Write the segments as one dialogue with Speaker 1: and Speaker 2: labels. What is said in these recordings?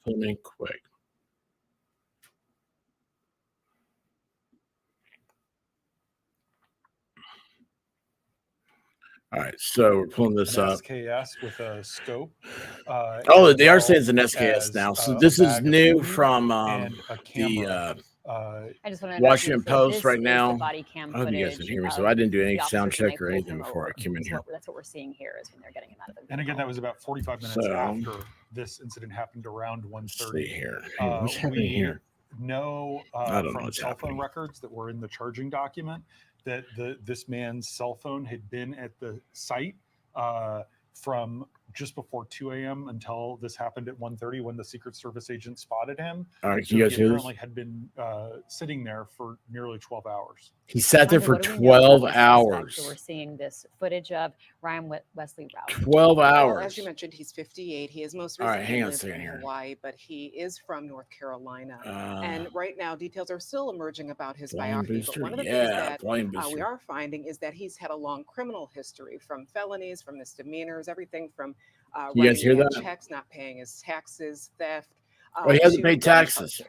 Speaker 1: put them in quick. All right, so we're pulling this up.
Speaker 2: SKS with a scope.
Speaker 1: Oh, they are saying it's an SKS now. So this is new from the
Speaker 3: I just want to
Speaker 1: Washington
Speaker 3: so
Speaker 1: Post right now.
Speaker 3: Body cam
Speaker 1: I hope you guys can hear me. So I didn't do any sound check or anything before I came in here.
Speaker 3: That's what we're seeing here is when they're getting him out of the vehicle.
Speaker 2: And again, that was about 45 minutes after this incident happened, around 1:30.
Speaker 1: See here. What's happening here?
Speaker 2: Know from cell phone records that were in the charging document that this man's cell phone had been at the site from just before 2 a.m. until this happened at 1:30 when the Secret Service agent spotted him.
Speaker 1: All right,
Speaker 2: so
Speaker 1: you guys
Speaker 2: he
Speaker 1: hear
Speaker 2: apparently had been sitting there for nearly 12 hours.
Speaker 1: He sat there for 12 hours.
Speaker 3: So we're seeing this footage of Ryan Wesley Routh.
Speaker 1: 12 hours.
Speaker 4: Well, as you mentioned, he's 58. He is most recently lived in Hawaii, but he is from North Carolina. And right now, details are still emerging about his biography. But one of the things that we are finding is that he's had a long criminal history, from felonies, from misdemeanors, everything from
Speaker 1: you guys hear that?
Speaker 4: Checks, not paying his taxes, theft.
Speaker 1: He hasn't paid taxes.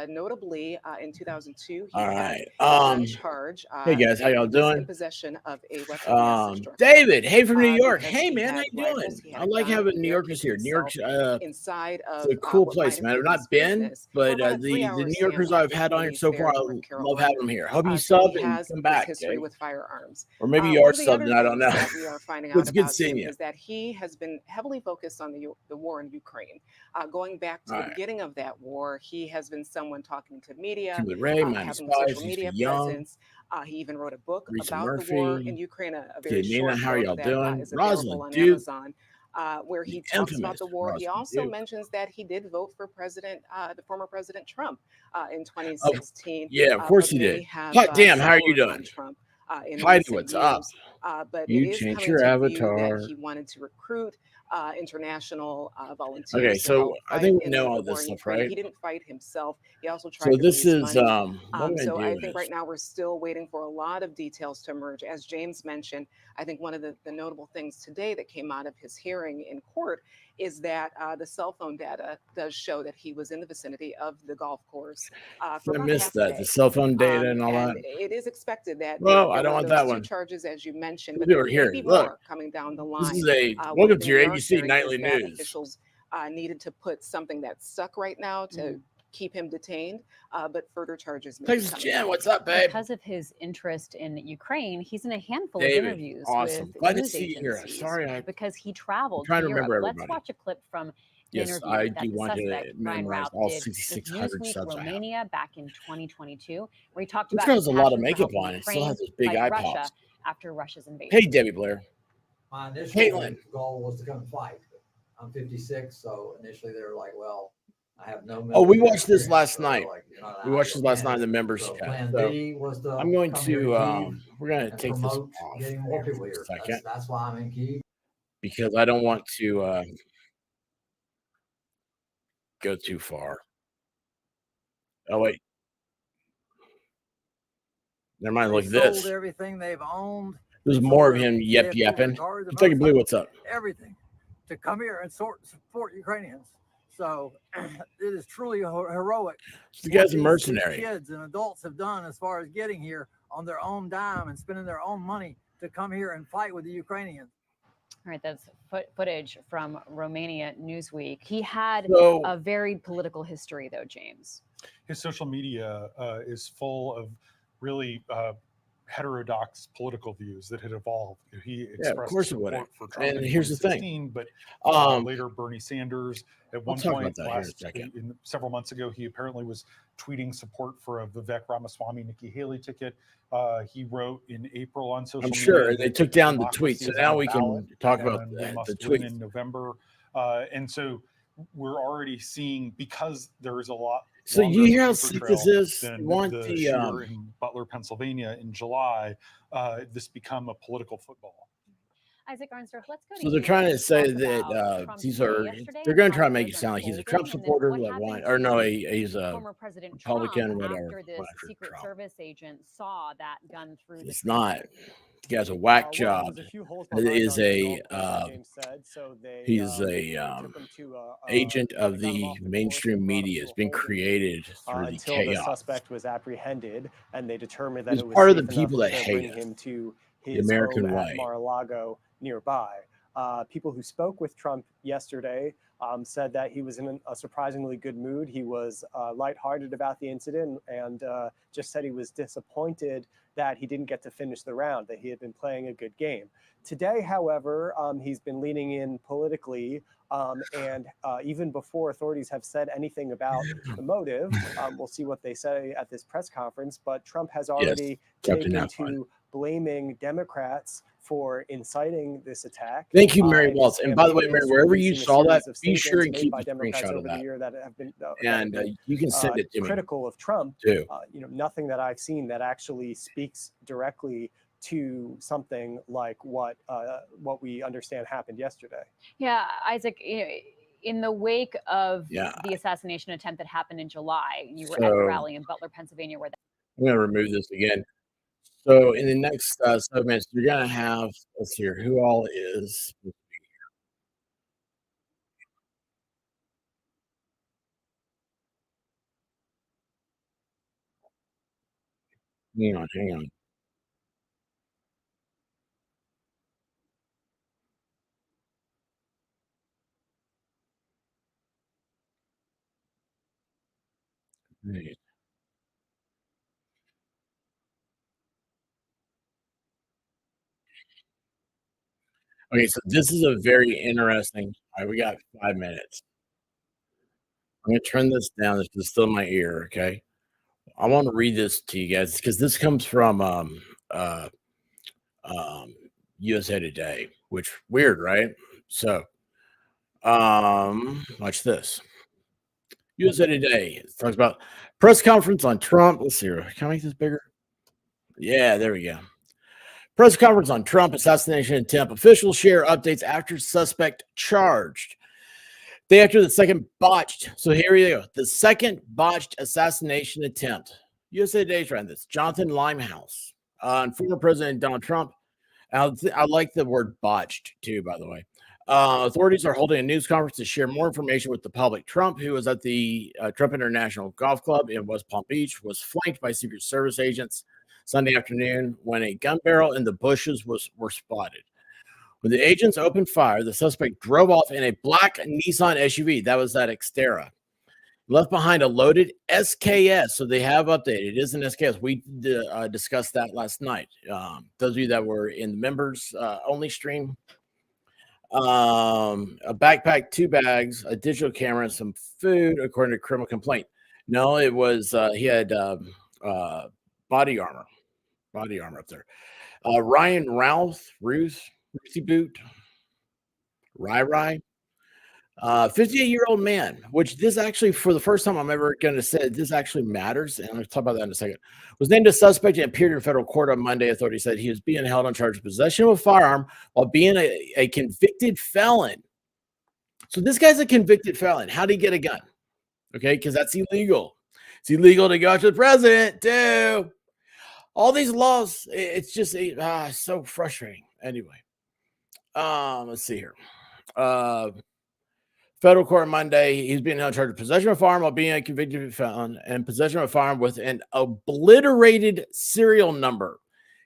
Speaker 4: Notably, in 2002, he
Speaker 1: had
Speaker 4: charge.
Speaker 1: Hey guys, how y'all doing?
Speaker 4: In possession of a weapon.
Speaker 1: David, hey from New York. Hey man, how you doing? I like having New Yorkers here. New York's
Speaker 4: inside of
Speaker 1: it's a cool place, man. I've not been, but the New Yorkers I've had on here so far, I love having them here. Hope you sub and come back.
Speaker 4: History with firearms,
Speaker 1: or maybe you are subbing. I don't know.
Speaker 4: We are finding out
Speaker 1: it's good seeing you.
Speaker 4: Is that he has been heavily focused on the war in Ukraine, going back to the beginning of that war. He has been someone talking to media, having social media presence. He even wrote a book about the war in Ukraine, a very short
Speaker 1: how are y'all
Speaker 4: book
Speaker 1: doing?
Speaker 4: that is available on Amazon, where he talks about the war. He also mentions that he did vote for the former President Trump in 2016.
Speaker 1: Yeah, of course he did. Hot damn, how are you doing?
Speaker 4: Trump,
Speaker 1: Heidi, what's up?
Speaker 4: But
Speaker 1: you changed your avatar.
Speaker 4: That he wanted to recruit international volunteers.
Speaker 1: Okay, so I think we know all this stuff, right?
Speaker 4: He didn't fight himself. He also tried to
Speaker 1: this
Speaker 4: raise
Speaker 1: is
Speaker 4: money.
Speaker 1: so
Speaker 4: I think right now we're still waiting for a lot of details to emerge. As James mentioned, I think one of the notable things today that came out of his hearing in court is that the cell phone data does show that he was in the vicinity of the golf course.
Speaker 1: I missed that, the cell phone data and all that.
Speaker 4: It is expected that.
Speaker 1: Well, I don't want that one.
Speaker 4: Charges, as you mentioned, but
Speaker 1: there here. Look,
Speaker 4: coming down the line.
Speaker 1: This is a welcome to your ABC Nightly News.
Speaker 4: Officials needed to put something that's stuck right now to keep him detained, but further charges.
Speaker 1: Thanks, Jen. What's up, babe?
Speaker 3: Because of his interest in Ukraine, he's in a handful of interviews with
Speaker 1: Glad
Speaker 3: news
Speaker 1: to see you here. Sorry,
Speaker 3: because he traveled.
Speaker 1: I'm trying to remember
Speaker 3: Europe.
Speaker 1: everybody.
Speaker 3: Let's watch a clip from.
Speaker 1: Yes, I do want to memorize all 6,600 subs I have.
Speaker 3: Romania back in 2022, where he talked about.
Speaker 1: This girl has a lot of makeup on. It still has this big eye pops.
Speaker 3: After Russia's invasion.
Speaker 1: Hey, Debbie Blair.
Speaker 5: My initial goal was to come fight. I'm 56, so initially they were like, "Well, I have no."
Speaker 1: Oh, we watched this last night. We watched this last night in the members chat.
Speaker 5: Plan
Speaker 1: So
Speaker 5: B was to
Speaker 1: I'm going to
Speaker 5: we're
Speaker 1: going to take this off
Speaker 5: getting more people here.
Speaker 1: Second,
Speaker 5: that's why I'm in Kyiv.
Speaker 1: Because I don't want to go too far. Oh wait, never mind. Look at this.
Speaker 6: Sold everything they've owned.
Speaker 1: There's more of him yapping. Kentucky Blue, what's up?
Speaker 6: Everything to come here and support Ukrainians. So it is truly heroic.
Speaker 1: The guy's a mercenary.
Speaker 6: Kids and adults have done as far as getting here on their own dime and spending their own money to come here and fight with the Ukrainians.
Speaker 3: All right, that's footage from Romania Newsweek. He had a varied political history, though, James.
Speaker 2: His social media is full of really heterodox political views that had evolved. He expressed support for Trump
Speaker 1: and here's the thing,
Speaker 2: but later Bernie Sanders at one point several months ago, he apparently was tweeting support for a Vivek Ramaswamy Nikki Haley ticket. He wrote in April on social media.
Speaker 1: I'm sure they took down the tweet, so now we can talk about the tweet
Speaker 2: in November, and so we're already seeing, because there is a lot.
Speaker 1: So you hear how sick this is?
Speaker 2: You
Speaker 1: want
Speaker 2: the shooter in Butler, Pennsylvania in July, this become a political football.
Speaker 3: Isaac Arnsdorf, let's go to
Speaker 1: So they're
Speaker 3: you
Speaker 1: trying to
Speaker 3: to
Speaker 1: say
Speaker 3: talk
Speaker 1: that
Speaker 3: about Trump's
Speaker 1: these
Speaker 3: day
Speaker 1: are
Speaker 3: yesterday
Speaker 1: they're
Speaker 3: and
Speaker 1: going to
Speaker 3: how
Speaker 1: try to make
Speaker 3: things
Speaker 1: it sound like he's a
Speaker 3: unfolded,
Speaker 1: Trump
Speaker 3: and then
Speaker 1: supporter,
Speaker 3: what
Speaker 1: like
Speaker 3: happened
Speaker 1: or no,
Speaker 3: to
Speaker 1: he's a
Speaker 3: former President
Speaker 1: Republican,
Speaker 3: Trump
Speaker 1: whatever.
Speaker 3: after this Secret
Speaker 1: Trump.
Speaker 3: Service agent saw that gun through
Speaker 1: He's
Speaker 3: the
Speaker 1: not. He has a whack job. Is a he's a agent of the mainstream media. It's been created through the
Speaker 7: until
Speaker 1: chaos.
Speaker 7: the suspect was apprehended, and they determined that
Speaker 1: He's
Speaker 7: it was
Speaker 1: part of
Speaker 7: safe
Speaker 1: the people
Speaker 7: enough
Speaker 1: that
Speaker 7: to
Speaker 1: hate
Speaker 7: bring
Speaker 1: us.
Speaker 7: him to
Speaker 1: The
Speaker 7: his
Speaker 1: American
Speaker 7: home
Speaker 1: way.
Speaker 7: at Mar-a-Lago nearby. People who spoke with Trump yesterday said that he was in a surprisingly good mood. He was lighthearted about the incident and just said he was disappointed that he didn't get to finish the round, that he had been playing a good game. Today, however, he's been leaning in politically, and even before authorities have said anything about the motive, we'll see what they say at this press conference, but Trump has already taken to blaming Democrats for inciting this attack.
Speaker 1: Thank you, Mary Waltz. And by the way, Mary, wherever you saw that, be sure and keep a screenshot of that.
Speaker 7: That have been,
Speaker 1: and you can send it to me.
Speaker 7: Critical of Trump,
Speaker 1: too.
Speaker 7: Nothing that I've seen that actually speaks directly to something like what we understand happened yesterday.
Speaker 3: Yeah, Isaac, in the wake of the assassination attempt that happened in July, you were at the rally in Butler, Pennsylvania, where
Speaker 1: I'm going to remove this again. So in the next 7 minutes, you're going to have, let's see here, who all is. Hang on. Right. Okay, so this is a very interesting. All right, we got 5 minutes. I'm going to turn this down. This is still in my ear, okay? I want to read this to you guys because this comes from USA Today, which weird, right? So, watch this. USA Today talks about press conference on Trump. Let's see here. Can I make this bigger? Yeah, there we go. Press conference on Trump assassination attempt. Officials share updates after suspect charged. Day after the second botched. So here we go. The second botched assassination attempt. USA Today's ran this. Jonathan Limehouse and former President Donald Trump. I like the word botched too, by the way. Authorities are holding a news conference to share more information with the public. Trump, who was at the Trump International Golf Club in West Palm Beach, was flanked by Secret Service agents Sunday afternoon when a gun barrel in the bushes were spotted. When the agents opened fire, the suspect drove off in a black Nissan SUV. That was that Xterra. Left behind a loaded SKS. So they have updated. It is an SKS. We discussed that last night. Those of you that were in the members only stream. A backpack, 2 bags, a digital camera, and some food, according to criminal complaint. No, it was he had body armor up there. Ryan Routh, Ruthie Boot, Rai, 58-year-old man, which this actually, for the first time I'm ever going to say this actually matters, and I'm going to talk about that in a second, was named a suspect and appeared in federal court on Monday. Authorities said he was being held on charge of possession of a firearm while being a convicted felon. So this guy's a convicted felon. How'd he get a gun? Okay, because that's illegal. It's illegal to go after the president, too. All these laws, it's just so frustrating. Anyway, let's see here. Federal court Monday, he's being held charged of possession of a firearm while being a convicted felon and possession of a firearm with an obliterated serial number.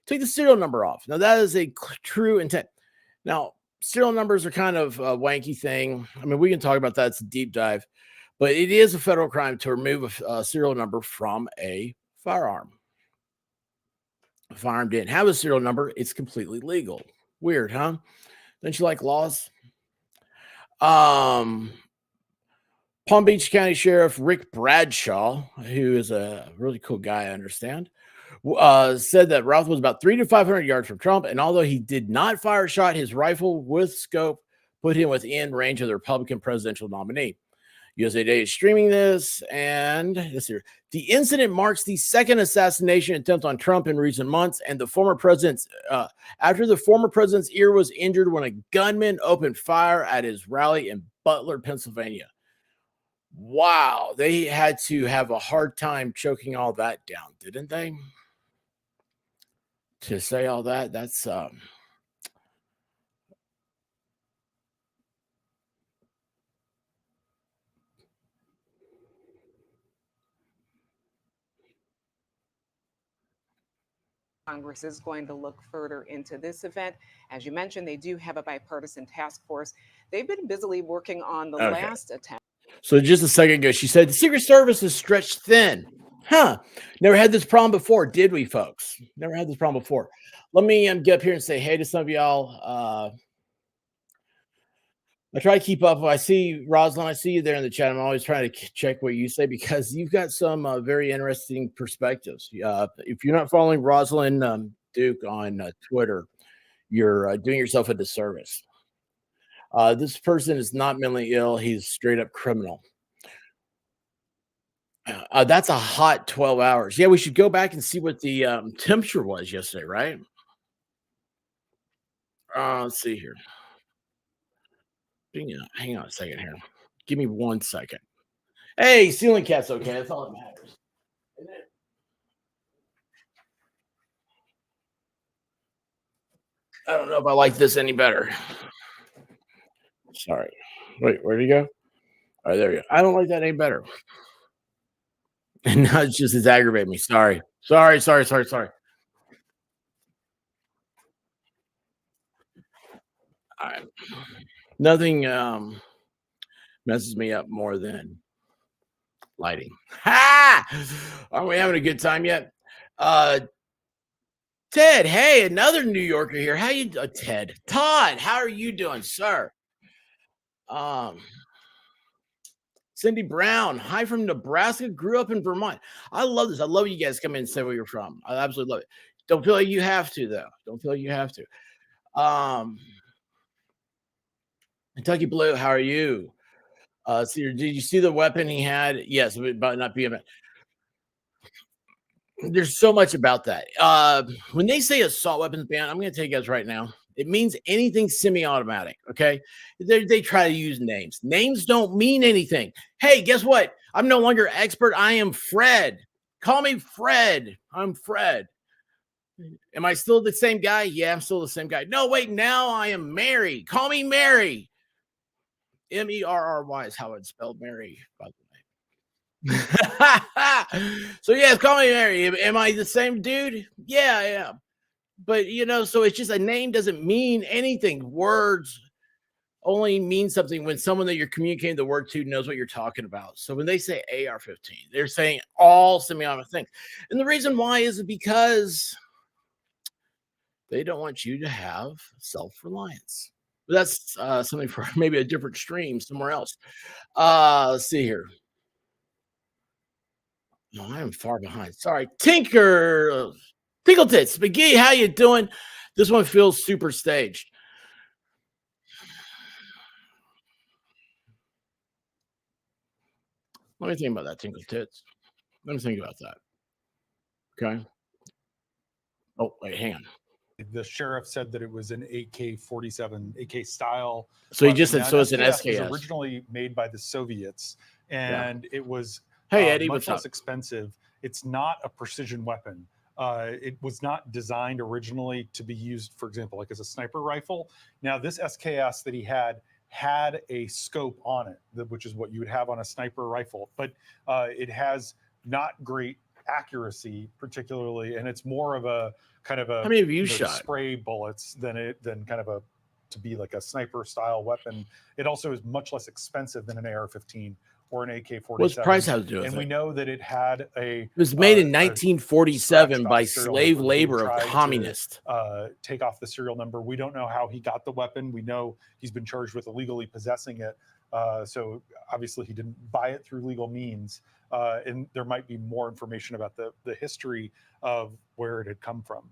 Speaker 1: Take the serial number off. Now, that is a true intent. Now, serial numbers are kind of a wanky thing. I mean, we can talk about that. It's a deep dive. But it is a federal crime to remove a serial number from a firearm. If a firearm didn't have a serial number, it's completely legal. Weird, huh? Don't you like laws? Palm Beach County Sheriff Rick Bradshaw, who is a really cool guy, I understand, said that Routh was about 300 to 500 yards from Trump, and although he did not fire a shot, his rifle with scope put him within range of the Republican presidential nominee. USA Today is streaming this, and let's see. The incident marks the second assassination attempt on Trump in recent months, and the former president's after the former president's ear was injured when a gunman opened fire at his rally in Butler, Pennsylvania. Wow, they had to have a hard time choking all that down, didn't they? To say all that, that's
Speaker 4: Congress is going to look further into this event. As you mentioned, they do have a bipartisan task force. They've been busily working on the last attempt.
Speaker 1: So just a second ago, she said the Secret Service is stretched thin. Huh. Never had this problem before, did we, folks? Never had this problem before. Let me get up here and say hey to some of y'all. I try to keep up. I see Rosalind. I see you there in the chat. I'm always trying to check what you say because you've got some very interesting perspectives. If you're not following Rosalind Duke on Twitter, you're doing yourself a disservice. This person is not mentally ill. He's straight up criminal. That's a hot 12 hours. Yeah, we should go back and see what the temperature was yesterday, right? Let's see here. Hang on a second here. Give me 1 second. Hey, ceiling cat's okay. That's all that matters. I don't know if I like this any better. Sorry. Wait, where'd he go? All right, there you go. I don't like that any better. And now it's aggravating me. Sorry. All right. Nothing messes me up more than lighting. Ha! Are we having a good time yet? Ted, hey, another New Yorker here. How you Ted? Todd, how are you doing, sir? Cindy Brown, hi from Nebraska, grew up in Vermont. I love this. I love you guys come in and say where you're from. I absolutely love it. Don't feel like you have to, though. Don't feel like you have to. Kentucky Blue, how are you? Did you see the weapon he had? Yes, but not be a. There's so much about that. When they say assault weapons ban, I'm going to tell you guys right now, it means anything semi-automatic. Okay, they try to use names. Names don't mean anything. Hey, guess what? I'm no longer expert. I am Fred. Call me Fred. I'm Fred. Am I still the same guy? Yeah, I'm still the same guy. No, wait, now I am Mary. Call me Mary. Merry is how I'd spell Mary, by the way. So, yes, call me Mary. Am I the same dude? Yeah, I am. But, so it's just a name doesn't mean anything. Words only mean something when someone that you're communicating the word to knows what you're talking about. So when they say AR-15, they're saying all semi-automatic things. And the reason why is because they don't want you to have self-reliance. But that's something for maybe a different stream somewhere else. Let's see here. No, I am far behind. Sorry. Tinkle Tits. McGee, how you doing? This one feels super staged. Let me think about that, Tinkle Tits. Let me think about that. Okay. Oh, wait, hang on.
Speaker 2: The sheriff said that it was an AK-47, AK style.
Speaker 1: So he just said, so it's an SKS.
Speaker 2: It was originally made by the Soviets, and it was
Speaker 1: Eddie,
Speaker 2: much less expensive. It's not a precision weapon. It was not designed originally to be used, for example, like as a sniper rifle. Now, this SKS that he had a scope on it, which is what you would have on a sniper rifle, but it has not great accuracy, particularly, and it's more of a kind of a
Speaker 1: how many have you shot
Speaker 2: spray bullets than kind of to be like a sniper style weapon. It also is much less expensive than an AR-15 or an AK-47.
Speaker 1: What's the price have to do with
Speaker 2: and
Speaker 1: it?
Speaker 2: We know that it had it
Speaker 1: was made in 1947 by slave labor of communists.
Speaker 2: Take off the serial number. We don't know how he got the weapon. We know he's been charged with illegally possessing it. So obviously he didn't buy it through legal means. And there might be more information about the history of where it had come from.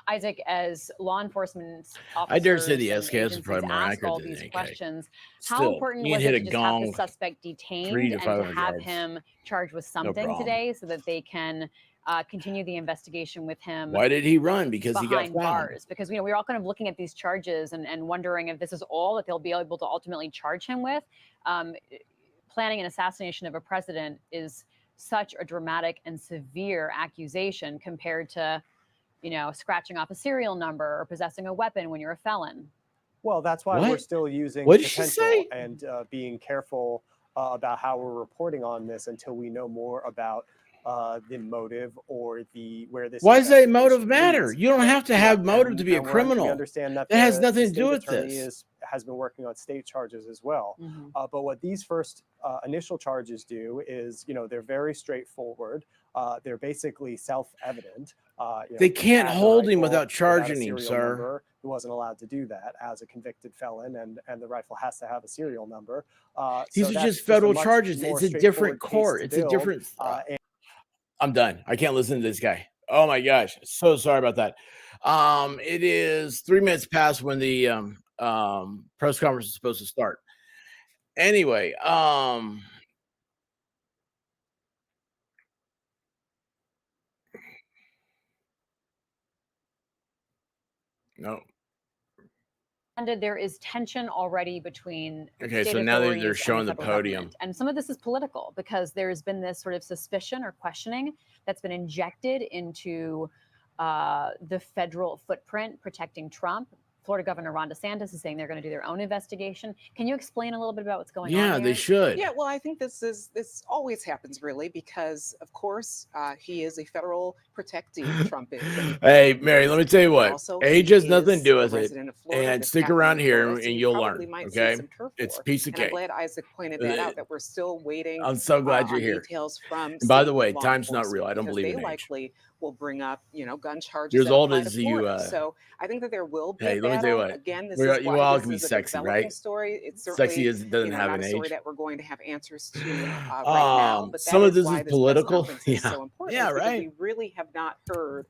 Speaker 3: Isaac, as law enforcement officers,
Speaker 1: I dare say the
Speaker 3: and
Speaker 1: SKS is probably more
Speaker 3: ask
Speaker 1: accurate
Speaker 3: all
Speaker 1: than
Speaker 3: these
Speaker 1: the AK.
Speaker 3: questions,
Speaker 1: Still,
Speaker 3: how important
Speaker 1: you
Speaker 3: was
Speaker 1: hit
Speaker 3: it
Speaker 1: a
Speaker 3: to just have the
Speaker 1: gong
Speaker 3: suspect
Speaker 1: 300
Speaker 3: detained
Speaker 1: to
Speaker 3: and to
Speaker 1: 500
Speaker 3: have
Speaker 1: yards.
Speaker 3: him charged with something
Speaker 1: problem.
Speaker 3: today so that they can continue the investigation with him?
Speaker 1: Why did he run? Because he got
Speaker 3: behind
Speaker 1: found.
Speaker 3: bars. Because we're all kind of looking at these charges and wondering if this is all that they'll be able to ultimately charge him with. Planning an assassination of a president is such a dramatic and severe accusation compared to, scratching off a serial number or possessing a weapon when you're a felon.
Speaker 7: Well, that's why we're still using
Speaker 1: What did she
Speaker 7: potential
Speaker 1: say?
Speaker 7: and being careful about how we're reporting on this until we know more about the motive or where this.
Speaker 1: Why does that motive matter?
Speaker 7: leads.
Speaker 1: You don't have to have motive to be a
Speaker 7: We
Speaker 1: criminal.
Speaker 7: understand that
Speaker 1: That has
Speaker 7: the
Speaker 1: nothing to do
Speaker 7: state
Speaker 1: with
Speaker 7: attorney
Speaker 1: this.
Speaker 7: has been working on state charges as well. But what these first initial charges do is, they're very straightforward. They're basically self-evident.
Speaker 1: They can't
Speaker 7: had the
Speaker 1: hold him
Speaker 7: rifle
Speaker 1: without
Speaker 7: without a
Speaker 1: charging him,
Speaker 7: serial
Speaker 1: sir.
Speaker 7: number. He wasn't allowed to do that as a convicted felon, and the rifle has to have a serial number.
Speaker 1: These
Speaker 7: so
Speaker 1: are
Speaker 7: that's
Speaker 1: just federal
Speaker 7: a much
Speaker 1: charges.
Speaker 7: more
Speaker 1: It's a different
Speaker 7: straightforward case
Speaker 1: court.
Speaker 7: to
Speaker 1: It's a
Speaker 7: build,
Speaker 1: different.
Speaker 7: and
Speaker 1: I'm done. I can't listen to this guy. Oh my gosh. So sorry about that. It is 3 minutes past when the press conference is supposed to start. Anyway,
Speaker 3: no. There is tension already between
Speaker 1: okay,
Speaker 3: state
Speaker 1: so now they're
Speaker 3: authorities
Speaker 1: showing
Speaker 3: and
Speaker 1: the podium,
Speaker 3: government. And some of this is political because there's been this sort of suspicion or questioning that's been injected into the federal footprint protecting Trump. Florida Governor Ron DeSantis is saying they're going to do their own investigation. Can you explain a little bit about what's going on?
Speaker 1: Yeah, they should.
Speaker 4: Yeah, well, I think this always happens really because, of course, he is a federal protectee. Trump is.
Speaker 1: Hey, Mary, let me tell you what. Age has nothing to do with it. And stick around here and you'll learn. Okay, it's a piece of cake.
Speaker 4: I'm glad Isaac pointed that out. That we're still waiting.
Speaker 1: I'm so glad you're here.
Speaker 4: Details from.
Speaker 1: And by the way, time's not real. I don't believe in age.
Speaker 4: Likely will bring up, gun charges.
Speaker 1: You're as old as you.
Speaker 4: So I think that there will be.
Speaker 1: Hey, let me tell you what.
Speaker 4: Again, this
Speaker 1: is
Speaker 4: you
Speaker 1: all can be sexy, right?
Speaker 4: Story. It's
Speaker 1: sexy doesn't have an age.
Speaker 4: Story that we're going to have answers to right now. But
Speaker 1: some of this is political.
Speaker 4: So important.
Speaker 1: Yeah, right.
Speaker 4: We really have not heard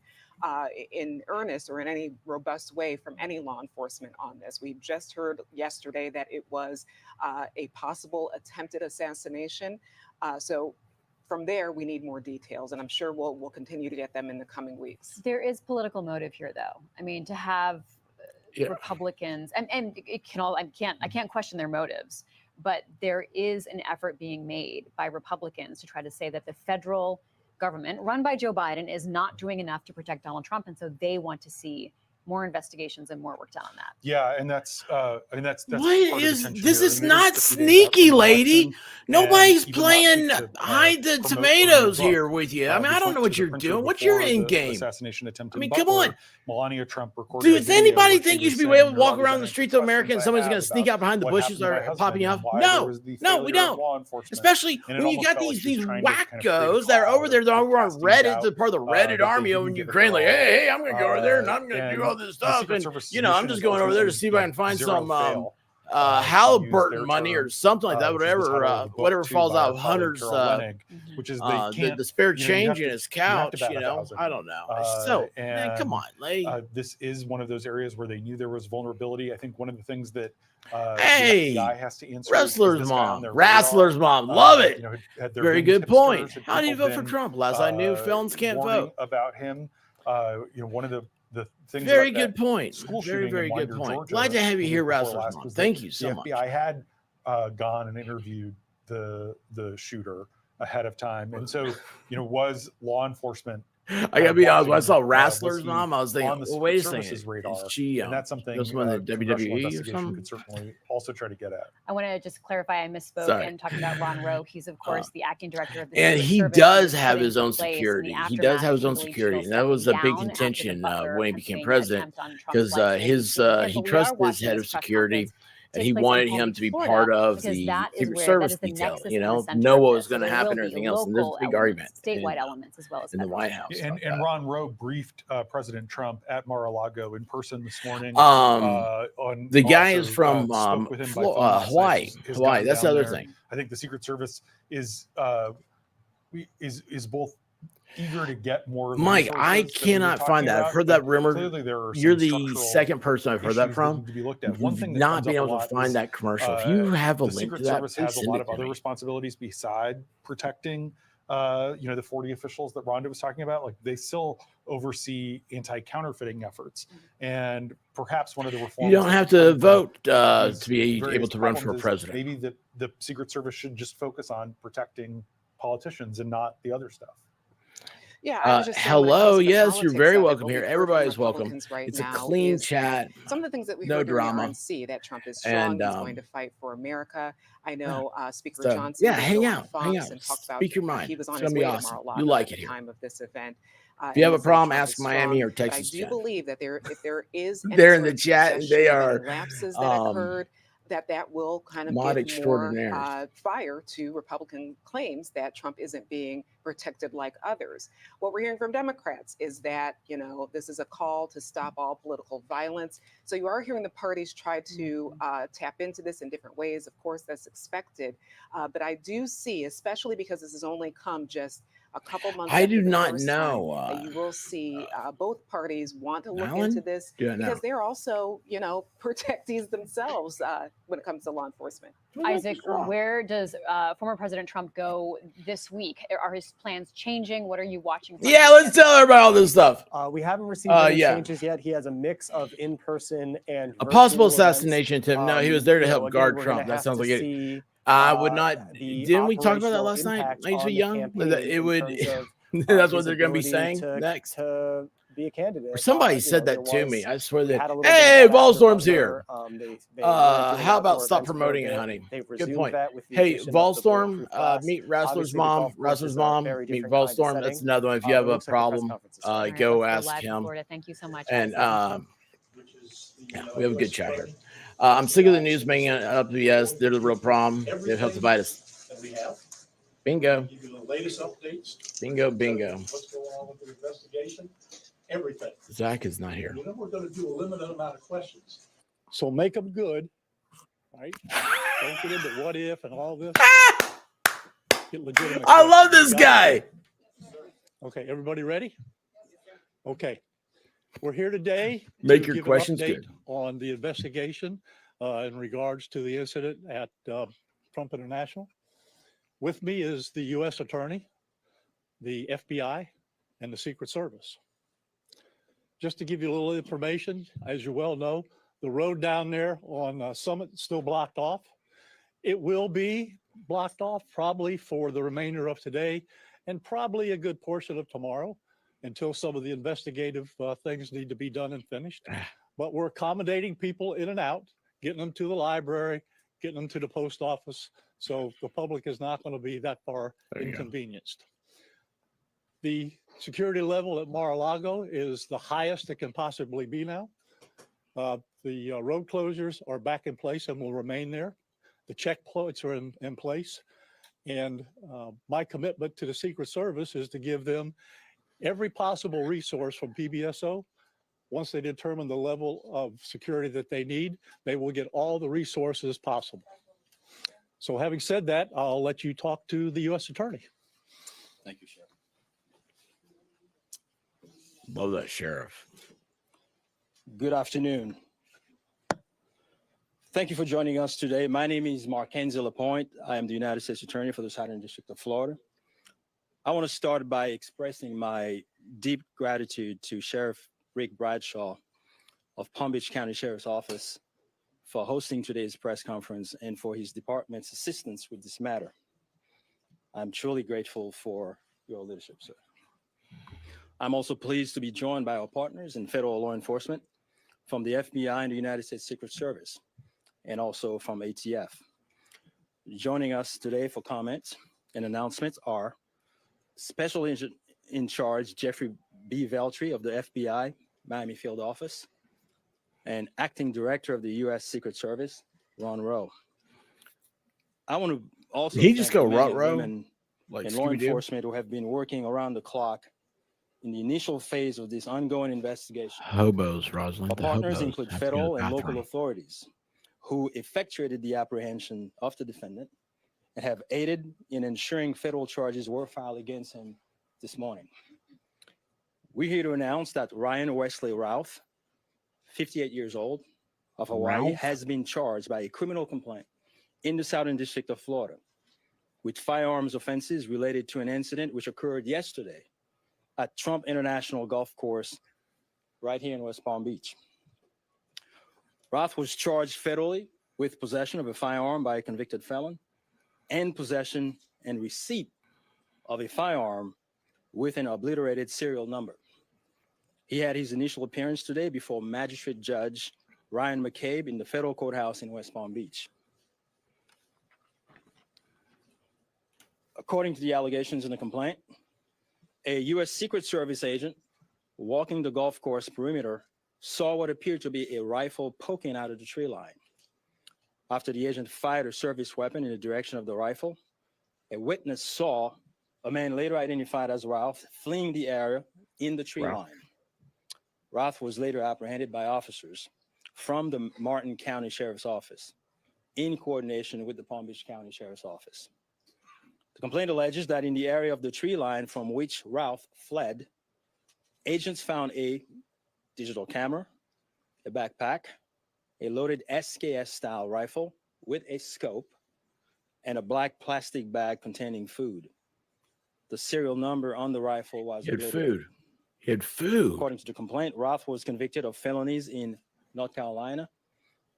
Speaker 4: in earnest or in any robust way from any law enforcement on this. We just heard yesterday that it was a possible attempted assassination. So from there, we need more details, and I'm sure we'll continue to get them in the coming weeks.
Speaker 3: There is political motive here, though. I mean, to have Republicans, and it can all I can't question their motives, but there is an effort being made by Republicans to try to say that the federal government, run by Joe Biden, is not doing enough to protect Donald Trump, and so they want to see more investigations and more work done on that.
Speaker 2: Yeah, and that's that's
Speaker 1: what is this? Is not sneaky, lady. Nobody's playing hide the tomatoes here with you. I mean, I don't know what you're doing. What's your end game?
Speaker 2: Assassination attempt.
Speaker 1: I mean, come on.
Speaker 2: Melania Trump recorded.
Speaker 1: Dude, does anybody think you should be able to walk around the streets of America and somebody's going to sneak out behind the bushes or popping off? No, we don't. Especially when you got these wackos that are over there, they're over on Reddit, they're part of the Reddit army over in Ukraine. Like, hey, I'm going to go over there and I'm going to do all this stuff. And, I'm just going over there to see if I can find some Halliburton money or something like that, whatever falls out of Hunter's,
Speaker 2: which is
Speaker 1: the spare change in his couch, I don't know. So, man, come on.
Speaker 2: This is one of those areas where they knew there was vulnerability. I think one of the things that
Speaker 1: hey,
Speaker 2: the FBI has to answer
Speaker 1: Wrestler's mom, love it. Very good point. How do you vote for Trump? Last I knew, felons can't vote.
Speaker 2: About him, one of the things.
Speaker 1: Very good point. Very good point. Glad to have you here, Wrestler's mom. Thank you so much.
Speaker 2: The FBI had gone and interviewed the shooter ahead of time, and so was law enforcement.
Speaker 1: I gotta be honest. When I saw Wrestler's mom, I was thinking, well, wait a second.
Speaker 2: Radar.
Speaker 1: Is she,
Speaker 2: and that's something
Speaker 1: the WWE or something?
Speaker 2: Could certainly also try to get at.
Speaker 3: I want to just clarify. I misspoke and talking about Ron Rowe. He's of course the acting director of the
Speaker 1: and he does have his own security. He does have his own security, and that was a big contention when he became president because he trusted his head of security. and he wanted him to be part of the Secret Service detail. Know what was going to happen, and everything else. And there's a big argument,
Speaker 3: statewide elements as well as
Speaker 1: in the White House.
Speaker 2: And Ron Rowe briefed President Trump at Mar-a-Lago in person this morning.
Speaker 1: The guy is from Hawaii. Hawaii. That's the other thing.
Speaker 2: I think the Secret Service is both eager to get more.
Speaker 1: Mike, I cannot find that. I've heard that rumor. You're the second person I've heard that from.
Speaker 2: To be looked at. One thing
Speaker 1: not being able to find that commercial. If you have a link to that,
Speaker 2: the Secret Service has a lot of other responsibilities beside protecting, the 40 officials that Rhonda was talking about. Like, they still oversee anti-counterfeiting efforts, and perhaps one of the reforms.
Speaker 1: You don't have to vote to be able to run for president.
Speaker 2: Maybe the Secret Service should just focus on protecting politicians and not the other stuff.
Speaker 4: Yeah.
Speaker 1: Hello. Yes, you're very welcome here. Everybody's welcome. It's a clean chat.
Speaker 4: Some of the things that we
Speaker 1: no
Speaker 4: heard
Speaker 1: drama.
Speaker 4: In the RNC, that Trump is strong. He's going to fight for America. I know Speaker Johnson.
Speaker 1: Yeah, hang out.
Speaker 4: And talked about
Speaker 1: Speak your mind.
Speaker 4: He was on
Speaker 1: it's
Speaker 4: his
Speaker 1: going to
Speaker 4: way
Speaker 1: be awesome.
Speaker 4: To Mar-a-Lago
Speaker 1: You like it
Speaker 4: at the
Speaker 1: here.
Speaker 4: time of this event.
Speaker 1: If you have a problem, ask Miami or Texas.
Speaker 4: But I do believe that if there is
Speaker 1: they're in the chat. They are
Speaker 4: lapses that occurred. That will kind of give more fire to Republican claims that Trump isn't being protected like others. What we're hearing from Democrats is that, this is a call to stop all political violence. So you are hearing the parties try to tap into this in different ways. Of course, that's expected. But I do see, especially because this has only come just a couple months.
Speaker 1: I do not know.
Speaker 4: You will see both parties want to look into this because they're also, protectees themselves when it comes to law enforcement.
Speaker 3: Isaac, where does former President Trump go this week? Are his plans changing? What are you watching for?
Speaker 1: Yeah, let's tell her about all this stuff.
Speaker 7: We haven't received any changes yet. He has a mix of in-person and
Speaker 1: a possible assassination attempt. No, he was there to help guard Trump. That sounds like it. I would not. Didn't we talk about that last night? Lisa Young. It would. That's what they're going to be saying next.
Speaker 7: To be a candidate.
Speaker 1: Or somebody said that to me. I swear that. Hey, Volstorm's here. How about stop promoting it, honey? Good point. Hey, Volstorm, meet Wrestler's mom. Wrestler's mom, meet Volstorm. That's another one. If you have a problem, go ask him.
Speaker 3: Thank you so much.
Speaker 1: And we have a good chat here. I'm sick of the news making it up to yes. They're the real problem. They've helped divide us. Bingo.
Speaker 8: The latest updates.
Speaker 1: Bingo.
Speaker 8: What's going on with the investigation? Everything.
Speaker 1: Zach is not here.
Speaker 8: We're going to do a limited amount of questions.
Speaker 9: So make them good, right? Don't get into what if and all this. Get legitimate.
Speaker 1: I love this guy.
Speaker 9: Okay, everybody ready? Okay. We're here today.
Speaker 1: Make your questions good.
Speaker 9: On the investigation in regards to the incident at Trump International. With me is the U.S. Attorney, the FBI, and the Secret Service. Just to give you a little information, as you well know, the road down there on Summit is still blocked off. It will be blocked off probably for the remainder of today and probably a good portion of tomorrow until some of the investigative things need to be done and finished. But we're accommodating people in and out, getting them to the library, getting them to the post office. So the public is not going to be that far inconvenienced. The security level at Mar-a-Lago is the highest it can possibly be now. The road closures are back in place and will remain there. The checkpoints are in place. And my commitment to the Secret Service is to give them every possible resource from PBSO. Once they determine the level of security that they need, they will get all the resources possible. So having said that, I'll let you talk to the U.S. Attorney.
Speaker 8: Thank you, Sheriff.
Speaker 1: Love that, Sheriff.
Speaker 10: Good afternoon. Thank you for joining us today. My name is Markenzy Lapointe. I am the United States Attorney for the Southern District of Florida. I want to start by expressing my deep gratitude to Sheriff Rick Bradshaw of Palm Beach County Sheriff's Office for hosting today's press conference and for his department's assistance with this matter. I'm truly grateful for your leadership, sir. I'm also pleased to be joined by our partners in federal law enforcement from the FBI and the United States Secret Service, and also from ATF. Joining us today for comments and announcements are Special Agent in Charge Jeffrey B. Veltri of the FBI Miami Field Office, and Acting Director of the U.S. Secret Service, Rowe. I want to also
Speaker 1: Did he just
Speaker 10: thank
Speaker 1: go
Speaker 10: the men and
Speaker 1: Rowe?
Speaker 10: women
Speaker 1: Like
Speaker 10: and law
Speaker 1: Scooby-Doo?
Speaker 10: enforcement who have been working around the clock in the initial phase of this ongoing investigation.
Speaker 1: Hobos, Rosalind.
Speaker 10: Our
Speaker 1: The
Speaker 10: partners
Speaker 1: hobos
Speaker 10: include
Speaker 1: have to go to
Speaker 10: federal
Speaker 1: the
Speaker 10: and local
Speaker 1: bathroom.
Speaker 10: authorities who effectuated the apprehension of the defendant and have aided in ensuring federal charges were filed against him this morning. We're here to announce that Ryan Wesley Routh, 58 years old, of Hawaii,
Speaker 1: Routh?
Speaker 10: has been charged by a criminal complaint in the Southern District of Florida with firearms offenses related to an incident which occurred yesterday at Trump International Golf Course right here in West Palm Beach. Routh was charged federally with possession of a firearm by a convicted felon and possession and receipt of a firearm with an obliterated serial number. He had his initial appearance today before Magistrate Judge Ryan McCabe in the federal courthouse in West Palm Beach. According to the allegations in the complaint, a U.S. Secret Service agent walking the golf course perimeter saw what appeared to be a rifle poking out of the tree line. After the agent fired a service weapon in the direction of the rifle, a witness saw a man later identified as Routh fleeing the area in the tree line. Routh was later apprehended by officers from the Martin County Sheriff's Office in coordination with the Palm Beach County Sheriff's Office. The complaint alleges that in the area of the tree line from which Routh fled, agents found a digital camera, a backpack, a loaded SKS-style rifle with a scope, and a black plastic bag containing food. The serial number on the rifle was obliterated.
Speaker 1: He had food.
Speaker 10: According to the complaint, Routh was convicted of felonies in North Carolina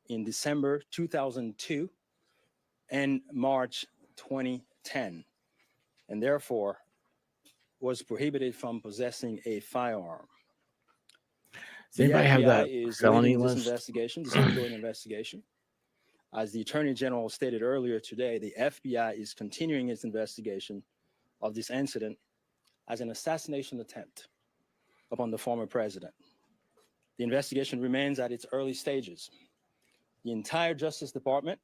Speaker 10: in December 2002 and March 2010, and therefore was prohibited from possessing a firearm.
Speaker 1: Does anybody have that
Speaker 10: is
Speaker 1: felony
Speaker 10: leading this
Speaker 1: list?
Speaker 10: investigation, this ongoing investigation. As the Attorney General stated earlier today, the FBI is continuing its investigation of this incident as an assassination attempt upon the former president. The investigation remains at its early stages. The entire Justice Department,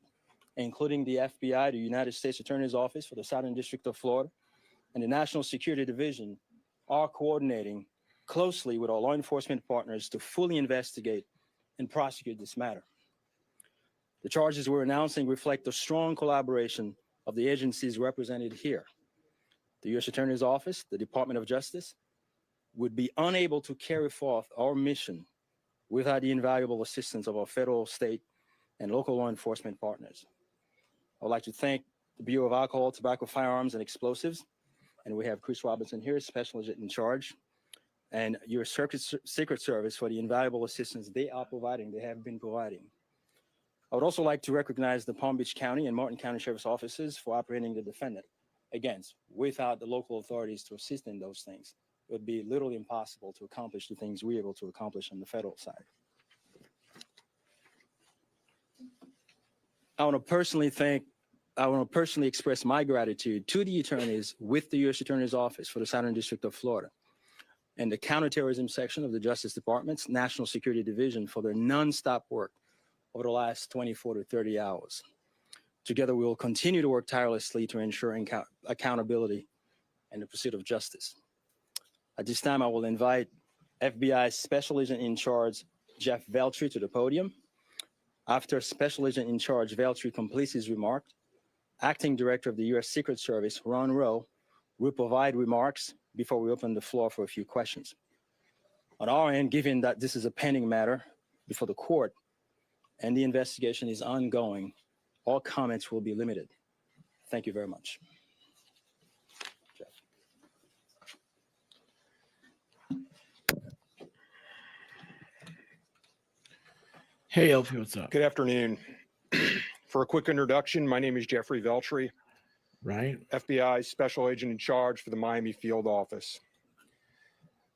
Speaker 10: including the FBI, the United States Attorney's Office for the Southern District of Florida, and the National Security Division are coordinating closely with our law enforcement partners to fully investigate and prosecute this matter. The charges we're announcing reflect the strong collaboration of the agencies represented here. The U.S. Attorney's Office, the Department of Justice, would be unable to carry forth our mission without the invaluable assistance of our federal, state, and local law enforcement partners. I would like to thank the Bureau of Alcohol, Tobacco, Firearms, and Explosives, and we have Chris Robinson here, Special Agent in charge, and your Secret Service for the invaluable assistance they are providing, they have been providing. I would also like to recognize the Palm Beach County and Martin County Sheriff's Offices for apprehending the defendant. Again, without the local authorities to assist in those things, it would be literally impossible to accomplish the things we're able to accomplish on the federal side. I want to personally express my gratitude to the attorneys with the U.S. Attorney's Office for the Southern District of Florida and the Counterterrorism Section of the Justice Department's National Security Division for their nonstop work over the last 24 to 30 hours. Together, we will continue to work tirelessly to ensure accountability and the pursuit of justice. At this time, I will invite FBI Special Agent in Charge Jeff Veltri to the podium. After Special Agent in Charge Veltri completes his remark, Acting Director of the U.S. Secret Service, Rowe, will provide remarks before we open the floor for a few questions. On our end, given that this is a pending matter before the court and the investigation is ongoing, all comments will be limited. Thank you very much. Jeff.
Speaker 1: Hey, Elfie, what's up?
Speaker 11: Good afternoon. For a quick introduction, my name is Jeffrey Veltri,
Speaker 1: Right.
Speaker 11: FBI Special Agent in Charge for the Miami Field Office.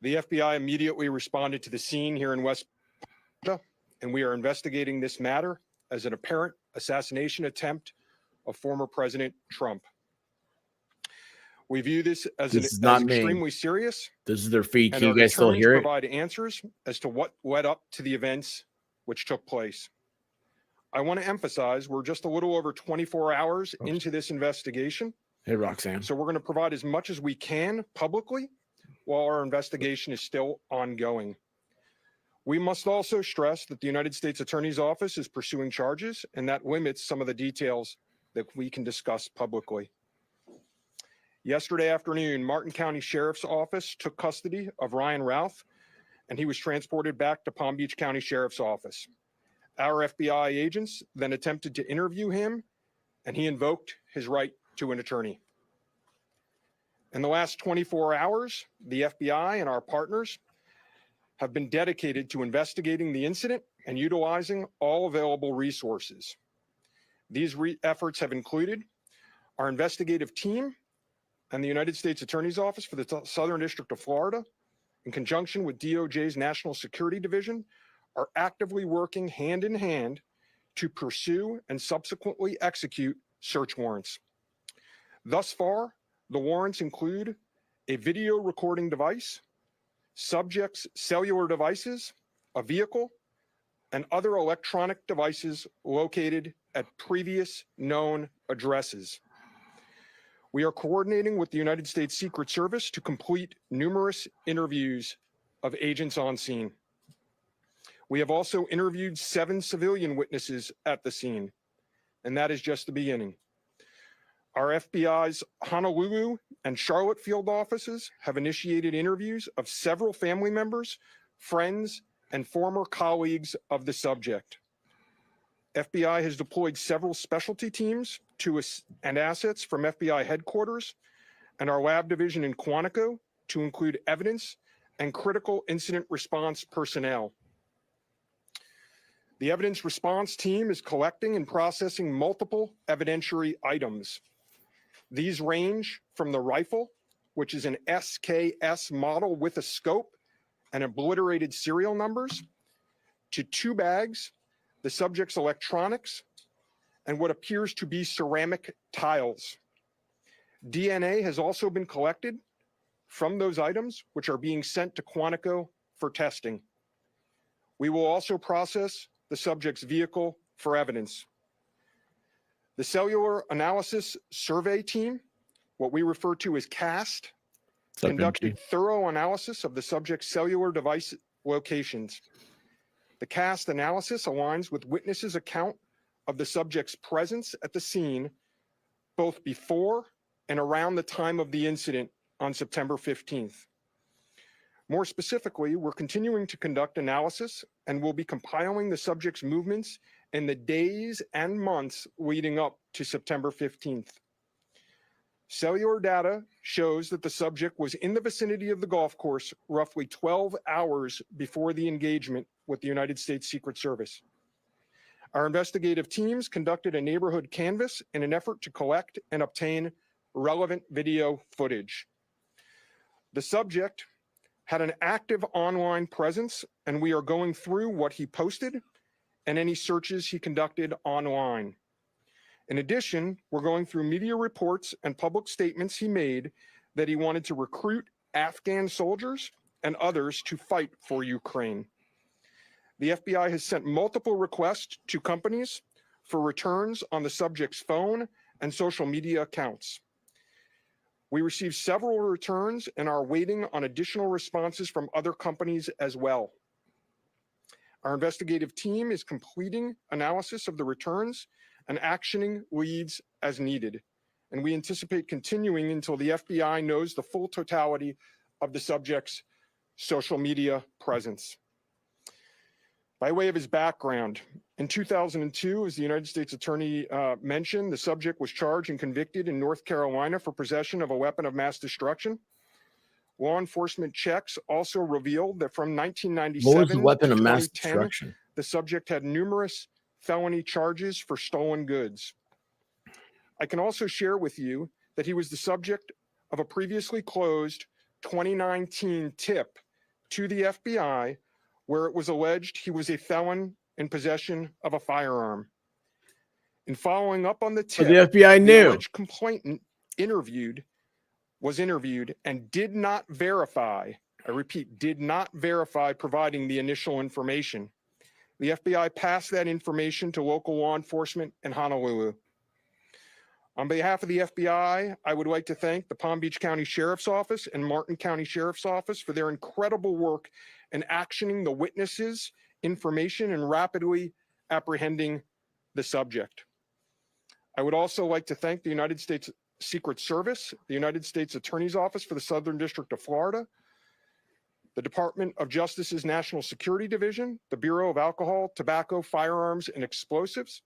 Speaker 11: The FBI immediately responded to the scene here in West Palm, and we are investigating this matter as an apparent assassination attempt of former President Trump. We view this as extremely serious.
Speaker 1: This is their feed.
Speaker 11: And
Speaker 1: Can you guys still hear it?
Speaker 11: Provide answers as to what led up to the events which took place. I want to emphasize we're just a little over 24 hours into this investigation.
Speaker 1: Hey, Roxanne.
Speaker 11: So we're going to provide as much as we can publicly while our investigation is still ongoing. We must also stress that the United States Attorney's Office is pursuing charges, and that limits some of the details that we can discuss publicly. Yesterday afternoon, Martin County Sheriff's Office took custody of Ryan Routh, and he was transported back to Palm Beach County Sheriff's Office. Our FBI agents then attempted to interview him, and he invoked his right to an attorney. In the last 24 hours, the FBI and our partners have been dedicated to investigating the incident and utilizing all available resources. These efforts have included our investigative team and the United States Attorney's Office for the Southern District of Florida, in conjunction with DOJ's National Security Division, are actively working hand in hand to pursue and subsequently execute search warrants. Thus far, the warrants include a video recording device, subjects' cellular devices, a vehicle, and other electronic devices located at previous known addresses. We are coordinating with the United States Secret Service to complete numerous interviews of agents on scene. We have also interviewed 7 civilian witnesses at the scene, and that is just the beginning. Our FBI's Honolulu and Charlotte field offices have initiated interviews of several family members, friends, and former colleagues of the subject. FBI has deployed several specialty teams and assets from FBI headquarters and our lab division in Quantico to include evidence and critical incident response personnel. The evidence response team is collecting and processing multiple evidentiary items. These range from the rifle, which is an SKS model with a scope and obliterated serial numbers, to 2 bags, the subject's electronics, and what appears to be ceramic tiles. DNA has also been collected from those items, which are being sent to Quantico for testing. We will also process the subject's vehicle for evidence. The Cellular Analysis Survey Team, what we refer to as CAST, conducted thorough analysis of the subject's cellular device locations. The CAST analysis aligns with witnesses' account of the subject's presence at the scene both before and around the time of the incident on September 15th. More specifically, we're continuing to conduct analysis and will be compiling the subject's movements in the days and months leading up to September 15th. Cellular data shows that the subject was in the vicinity of the golf course roughly 12 hours before the engagement with the United States Secret Service. Our investigative teams conducted a neighborhood canvass in an effort to collect and obtain relevant video footage. The subject had an active online presence, and we are going through what he posted and any searches he conducted online. In addition, we're going through media reports and public statements he made that he wanted to recruit Afghan soldiers and others to fight for Ukraine. The FBI has sent multiple requests to companies for returns on the subject's phone and social media accounts. We received several returns and are waiting on additional responses from other companies as well. Our investigative team is completing analysis of the returns and actioning leads as needed, and we anticipate continuing until the FBI knows the full totality of the subject's social media presence. By way of his background, in 2002, as the United States Attorney mentioned, the subject was charged and convicted in North Carolina for possession of a weapon of mass destruction. Law enforcement checks also revealed that from 1997
Speaker 1: what was the weapon
Speaker 11: to
Speaker 1: of mass
Speaker 11: 2010,
Speaker 1: destruction?
Speaker 11: the subject had numerous felony charges for stolen goods. I can also share with you that he was the subject of a previously closed 2019 tip to the FBI where it was alleged he was a felon in possession of a firearm. In following up on the tip,
Speaker 1: the FBI knew.
Speaker 11: The alleged complainant was interviewed and did not verify, I repeat, did not verify providing the initial information. The FBI passed that information to local law enforcement in Honolulu. On behalf of the FBI, I would like to thank the Palm Beach County Sheriff's Office and Martin County Sheriff's Office for their incredible work in actioning the witnesses' information and rapidly apprehending the subject. I would also like to thank the United States Secret Service, the United States Attorney's Office for the Southern District of Florida, the Department of Justice's National Security Division, the Bureau of Alcohol, Tobacco, Firearms, and Explosives,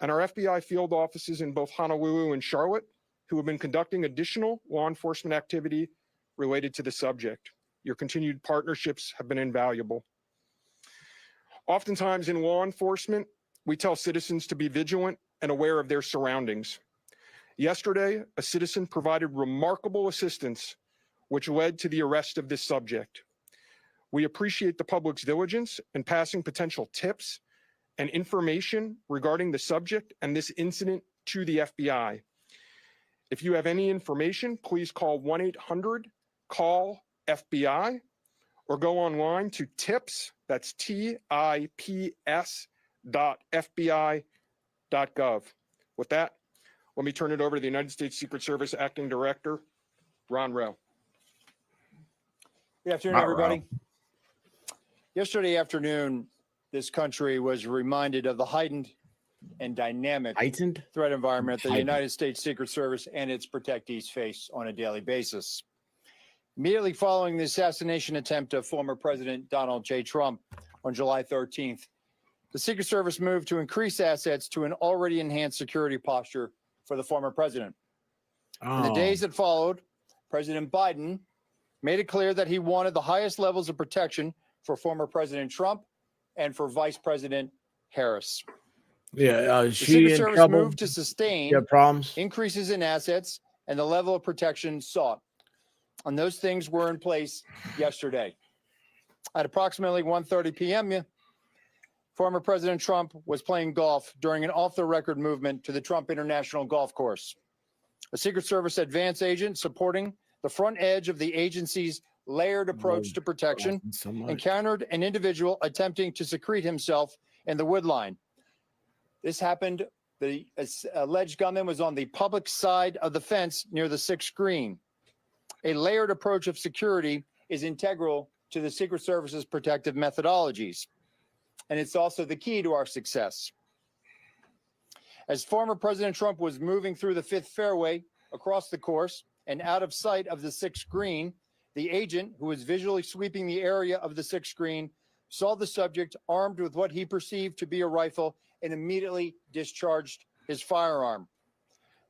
Speaker 11: and our FBI field offices in both Honolulu and Charlotte, who have been conducting additional law enforcement activity related to the subject. Your continued partnerships have been invaluable. Oftentimes in law enforcement, we tell citizens to be vigilant and aware of their surroundings. Yesterday, a citizen provided remarkable assistance, which led to the arrest of this subject. We appreciate the public's diligence in passing potential tips and information regarding the subject and this incident to the FBI. If you have any information, please call 1-800-CALL-FBI or go online to tips, that's tips.fbi.gov. With that, let me turn it over to the United States Secret Service Acting Director, Ron Rowe.
Speaker 12: Good afternoon, everybody. Yesterday afternoon, this country was reminded of the heightened and dynamic threat environment that the United States Secret Service and its protectees face on a daily basis. Immediately following the assassination attempt of former President Donald J. Trump on July 13th, the Secret Service moved to increase assets to an already enhanced security posture for the former president. In the days that followed, President Biden made it clear that he wanted the highest levels of protection for former President Trump and for Vice President Harris.
Speaker 1: Yeah,
Speaker 12: the
Speaker 1: she
Speaker 12: Secret
Speaker 1: in
Speaker 12: Service
Speaker 1: trouble?
Speaker 12: moved to sustain
Speaker 1: problems?
Speaker 12: increases in assets and the level of protection sought. And those things were in place yesterday. At approximately 1:30 p.m., former President Trump was playing golf during an off-the-record movement to the Trump International Golf Course. A Secret Service advance agent supporting the front edge of the agency's layered approach to protection encountered an individual attempting to secrete himself in the wood line. This happened, the alleged gunman was on the public side of the fence near the sixth green. A layered approach of security is integral to the Secret Service's protective methodologies, and it's also the key to our success. As former President Trump was moving through the fifth fairway across the course and out of sight of the sixth green, the agent, who was visually sweeping the area of the sixth green, saw the subject armed with what he perceived to be a rifle and immediately discharged his firearm.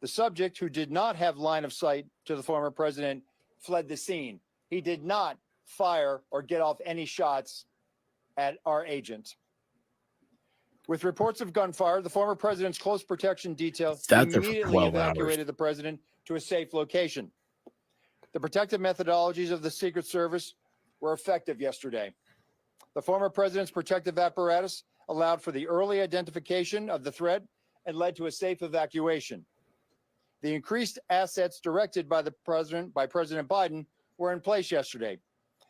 Speaker 12: The subject, who did not have line of sight to the former president, fled the scene. He did not fire or get off any shots at our agent. With reports of gunfire, the former president's close protection detail immediately evacuated the president to a safe location. The protective methodologies of the Secret Service were effective yesterday. The former president's protective apparatus allowed for the early identification of the threat and led to a safe evacuation. The increased assets directed by President Biden were in place yesterday.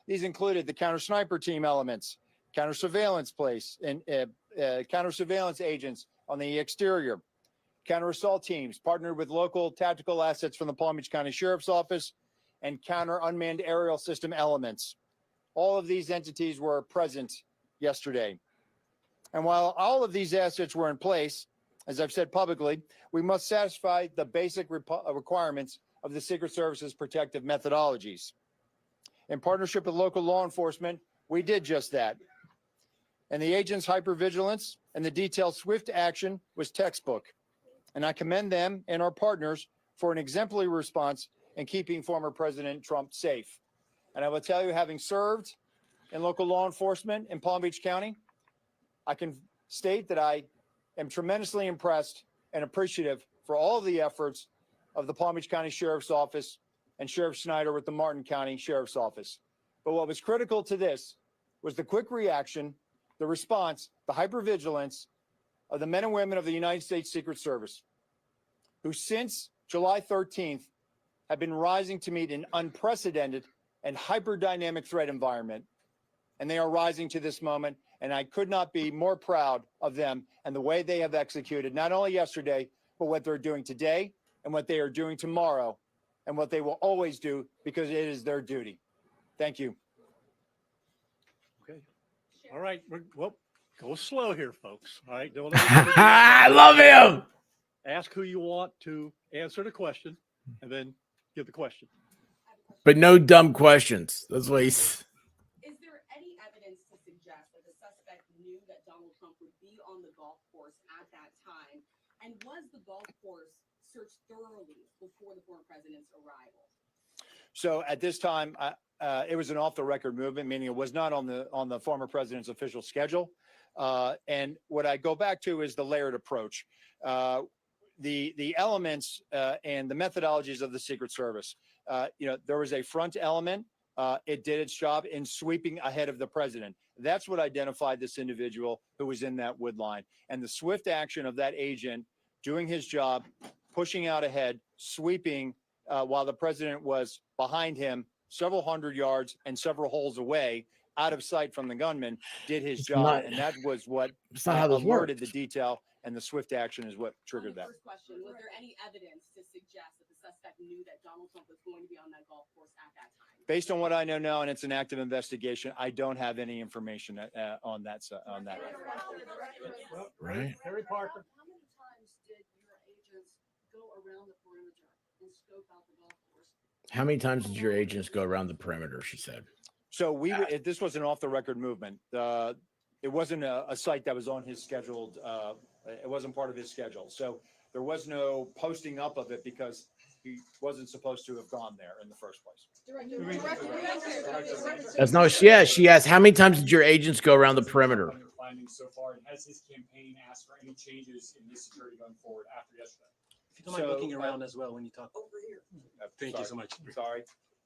Speaker 12: These included the counter-sniper team elements, counter-surveillance counter-surveillance agents on the exterior, counter-assault teams partnered with local tactical assets from the Palm Beach County Sheriff's Office, and counter-unmanned aerial system elements. All of these entities were present yesterday. And while all of these assets were in place, as I've said publicly, we must satisfy the basic requirements of the Secret Service's protective methodologies. In partnership with local law enforcement, we did just that. And the agents' hypervigilance and the detailed swift action was textbook. And I commend them and our partners for an exemplary response in keeping former President Trump safe. And I will tell you, having served in local law enforcement in Palm Beach County, I can state that I am tremendously impressed and appreciative for all of the efforts of the Palm Beach County Sheriff's Office and Sheriff Snyder with the Martin County Sheriff's Office. But what was critical to this was the quick reaction, the response, the hypervigilance of the men and women of the United States Secret Service, who since July 13th have been rising to meet an unprecedented and hyper-dynamic threat environment. And they are rising to this moment And I could not be more proud of them and the way they have executed, not only yesterday, but what they're doing today and what they are doing tomorrow and what they will always do because it is their duty. Thank you.
Speaker 9: Okay. All right. Well, go slow here, folks. All right. Don't
Speaker 1: I love him.
Speaker 9: Ask who you want to answer the question and then give the question.
Speaker 1: But no dumb questions. That's what he's.
Speaker 13: Is there any evidence to suggest that the suspect knew that Donald Trump would be on the golf course at that time? And was the golf course searched thoroughly before the former president's arrival?
Speaker 12: So at this time, it was an off-the-record movement, meaning it was not on the former president's official schedule. And what I go back to is the layered approach. The elements and the methodologies of the Secret Service. There was a front element. It did its job in sweeping ahead of the president. That's what identified this individual who was in that wood line. And the swift action of that agent doing his job, pushing out ahead, sweeping while the president was behind him several hundred yards and several holes away, out of sight from the gunman, did his job. And that was what alerted the detail. And the swift action is what triggered that.
Speaker 13: First question, was there any evidence to suggest that the suspect knew that Donald Trump was going to be on that golf course at that time?
Speaker 12: Based on what I know now, and it's an active investigation, I don't have any information on that.
Speaker 1: Right.
Speaker 13: Harry Parker. How many times did your agents go around the perimeter and scope out the golf course?
Speaker 1: How many times did your agents go around the perimeter? She said.
Speaker 12: So this was an off-the-record movement. It wasn't a site that was on his scheduled. It wasn't part of his schedule. So there was no posting up of it because he wasn't supposed to have gone there in the first place.
Speaker 1: That's not. She asked, how many times did your agents go around the perimeter?
Speaker 14: Findings so far, and has his campaign asked for any changes in his security going forward after yesterday?
Speaker 15: If you don't mind looking around as well when you talk. Over here. Thank you so much.
Speaker 12: Sorry.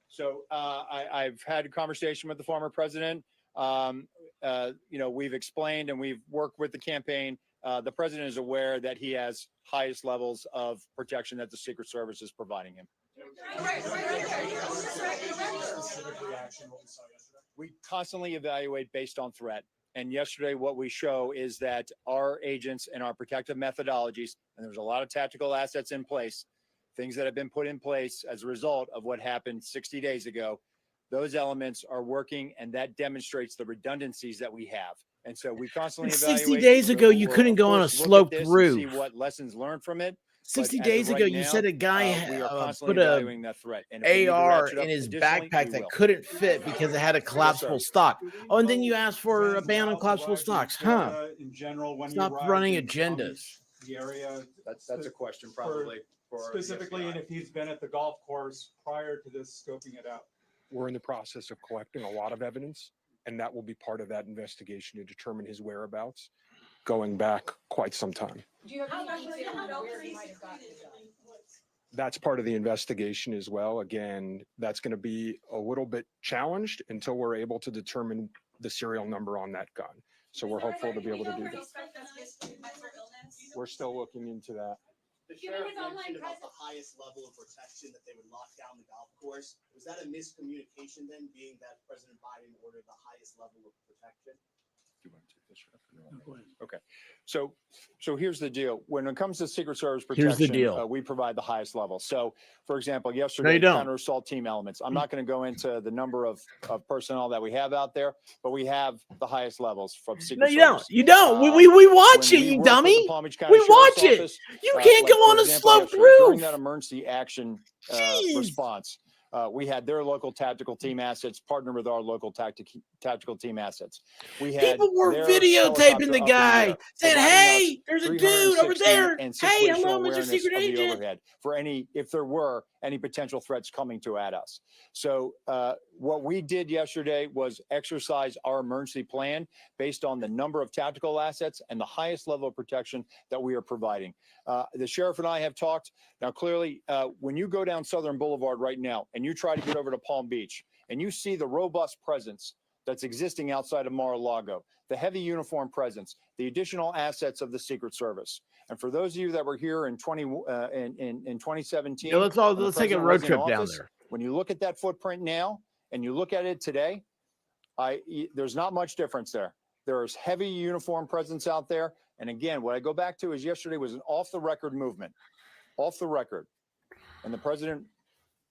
Speaker 12: So I've had a conversation with the former president. We've explained and we've worked with the campaign. The president is aware that he has highest levels of protection that the Secret Service is providing him. We constantly evaluate based on threat. And yesterday, what we show is that our agents and our protective methodologies, and there's a lot of tactical assets in place, things that have been put in place as a result of what happened 60 days ago, those elements are working, and that demonstrates the redundancies that we have. And so we constantly evaluate.
Speaker 1: 60 days ago, you couldn't go on a sloped roof.
Speaker 12: See what lessons learned from it.
Speaker 1: 60 days ago, you said a guy put a AR in his backpack that couldn't fit because it had a collapsible stock. Oh, and then you asked for a ban on collapsible stocks, huh?
Speaker 14: In general, when
Speaker 1: stop running agendas.
Speaker 14: The area.
Speaker 12: That's a question probably for
Speaker 14: specifically, and if he's been at the golf course prior to this scoping it out.
Speaker 11: We're in the process of collecting a lot of evidence, and that will be part of that investigation to determine his whereabouts going back quite some time.
Speaker 13: Do you have any detail on where he might have gotten it?
Speaker 11: That's part of the investigation as well. Again, that's going to be a little bit challenged until we're able to determine the serial number on that gun. So we're hopeful to be able to do that. We're still looking into that.
Speaker 16: The sheriff mentioned about the highest level of protection that they would lock down the golf course. Was that a miscommunication then, being that President Biden ordered the highest level of protection?
Speaker 12: Do you want to take this, Sheriff? No, go ahead. Okay. So here's the deal. When it comes to Secret Service protection,
Speaker 1: here's the deal.
Speaker 12: We provide the highest level. So, for example, yesterday, counter assault team elements. I'm not going to go into the number of personnel that we have out there, but we have the highest levels from Secret Service.
Speaker 1: No, you don't. We watch it, you dummy. We watch it. You can't go on a sloped roof.
Speaker 12: During that emergency action response, we had their local tactical team assets partner with our local tactical team assets. We had
Speaker 1: people were videotaping the guy, saying, "Hey, there's a dude over there. Hey, hello, Mr. Secret Agent."
Speaker 12: For if there were any potential threats coming at us. So what we did yesterday was exercise our emergency plan based on the number of tactical assets and the highest level of protection that we are providing. The sheriff and I have talked. Now, clearly, when you go down Southern Boulevard right now and you try to get over to Palm Beach and you see the robust presence that's existing outside of Mar-a-Lago, the heavy uniform presence, the additional assets of the Secret Service. And for those of you that were here in 2017,
Speaker 1: let's take a road trip down there.
Speaker 12: When you look at that footprint now and you look at it today, there's not much difference there. There's heavy uniform presence out there. And again, what I go back to is yesterday was an off the record movement, off the record. And the president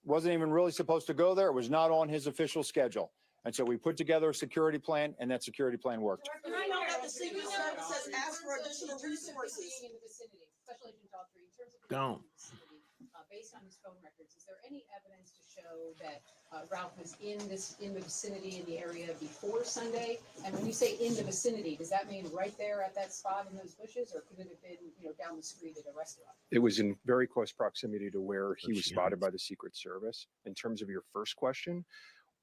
Speaker 12: wasn't even really supposed to go there. It was not on his official schedule. And so we put together a security plan, and that security plan worked.
Speaker 13: Do I know that the Secret Service has asked for additional resources?
Speaker 3: Special Agent Veltri, in terms of
Speaker 1: Don't.
Speaker 3: based on his phone records, is there any evidence to show that Routh was in the vicinity in the area before Sunday? And when you say in the vicinity, does that mean right there at that spot in those bushes, or could it have been down the street at a restaurant?
Speaker 11: It was in very close proximity to where he was spotted by the Secret Service. In terms of your first question,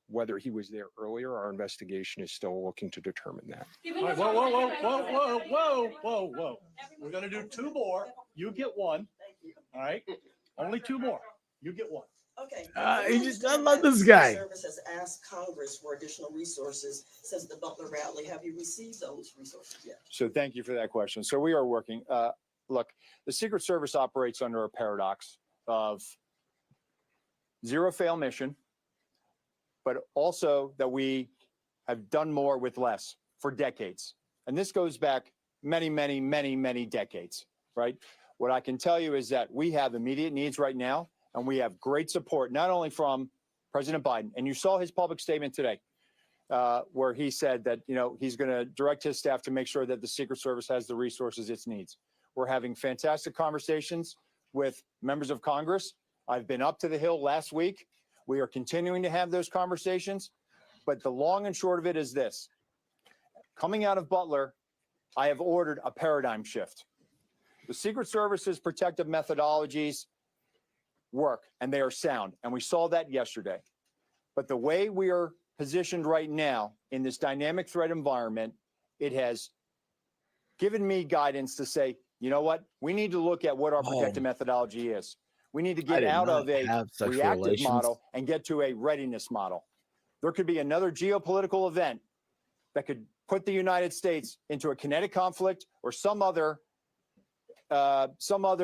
Speaker 11: whether he was there earlier, our investigation is still looking to determine that.
Speaker 9: All right, whoa. We're going to do 2 more. You get 1. All right. Only 2 more. You get 1.
Speaker 13: Okay.
Speaker 1: I love this guy.
Speaker 13: The service has asked Congress for additional resources since the Butler rally. Have you received those resources yet?
Speaker 12: So thank you for that question. So we are working. Look, the Secret Service operates under a paradox of zero fail mission, but also that we have done more with less for decades. And this goes back many decades, right? What I can tell you is that we have immediate needs right now, and we have great support, not only from President Biden, and you saw his public statement today, where he said that, he's going to direct his staff to make sure that the Secret Service has the resources it needs. We're having fantastic conversations with members of Congress. I've been up to the Hill last week. We are continuing to have those conversations, but the long and short of it is this. Coming out of Butler, I have ordered a paradigm shift. The Secret Service's protective methodologies work, and they are sound, and we saw that yesterday. But the way we are positioned right now in this dynamic threat environment, it has given me guidance to say, you know what? We need to look at what our protective methodology is. We need to get out of a reactive model and get to a readiness model. There could be another geopolitical event that could put the United States into a kinetic conflict or some other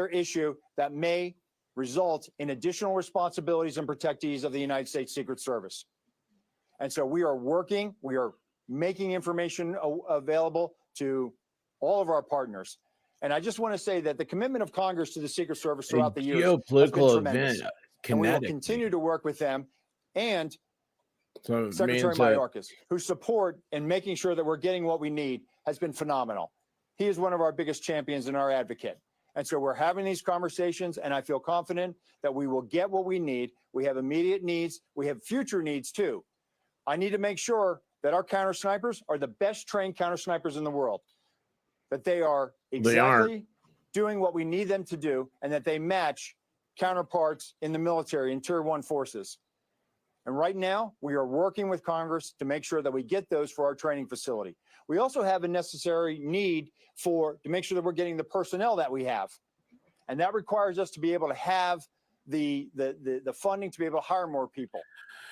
Speaker 12: issue that may result in additional responsibilities and protectees of the United States Secret Service. And so we are working, we are making information available to all of our partners. And I just want to say that the commitment of Congress to the Secret Service throughout the years has been tremendous. And we will continue to work with them and Secretary Mayorkas, whose support in making sure that we're getting what we need has been phenomenal. He is one of our biggest champions and our advocate. And so we're having these conversations, and I feel confident that we will get what we need. We have immediate needs. We have future needs, too. I need to make sure that our counter snipers are the best trained counter snipers in the world, that they are exactly doing what we need them to do, and that they match counterparts in the military and Tier 1 forces. And right now, we are working with Congress to make sure that we get those for our training facility. We also have a necessary need to make sure that we're getting the personnel that we have. And that requires us to be able to have the funding to be able to hire more people.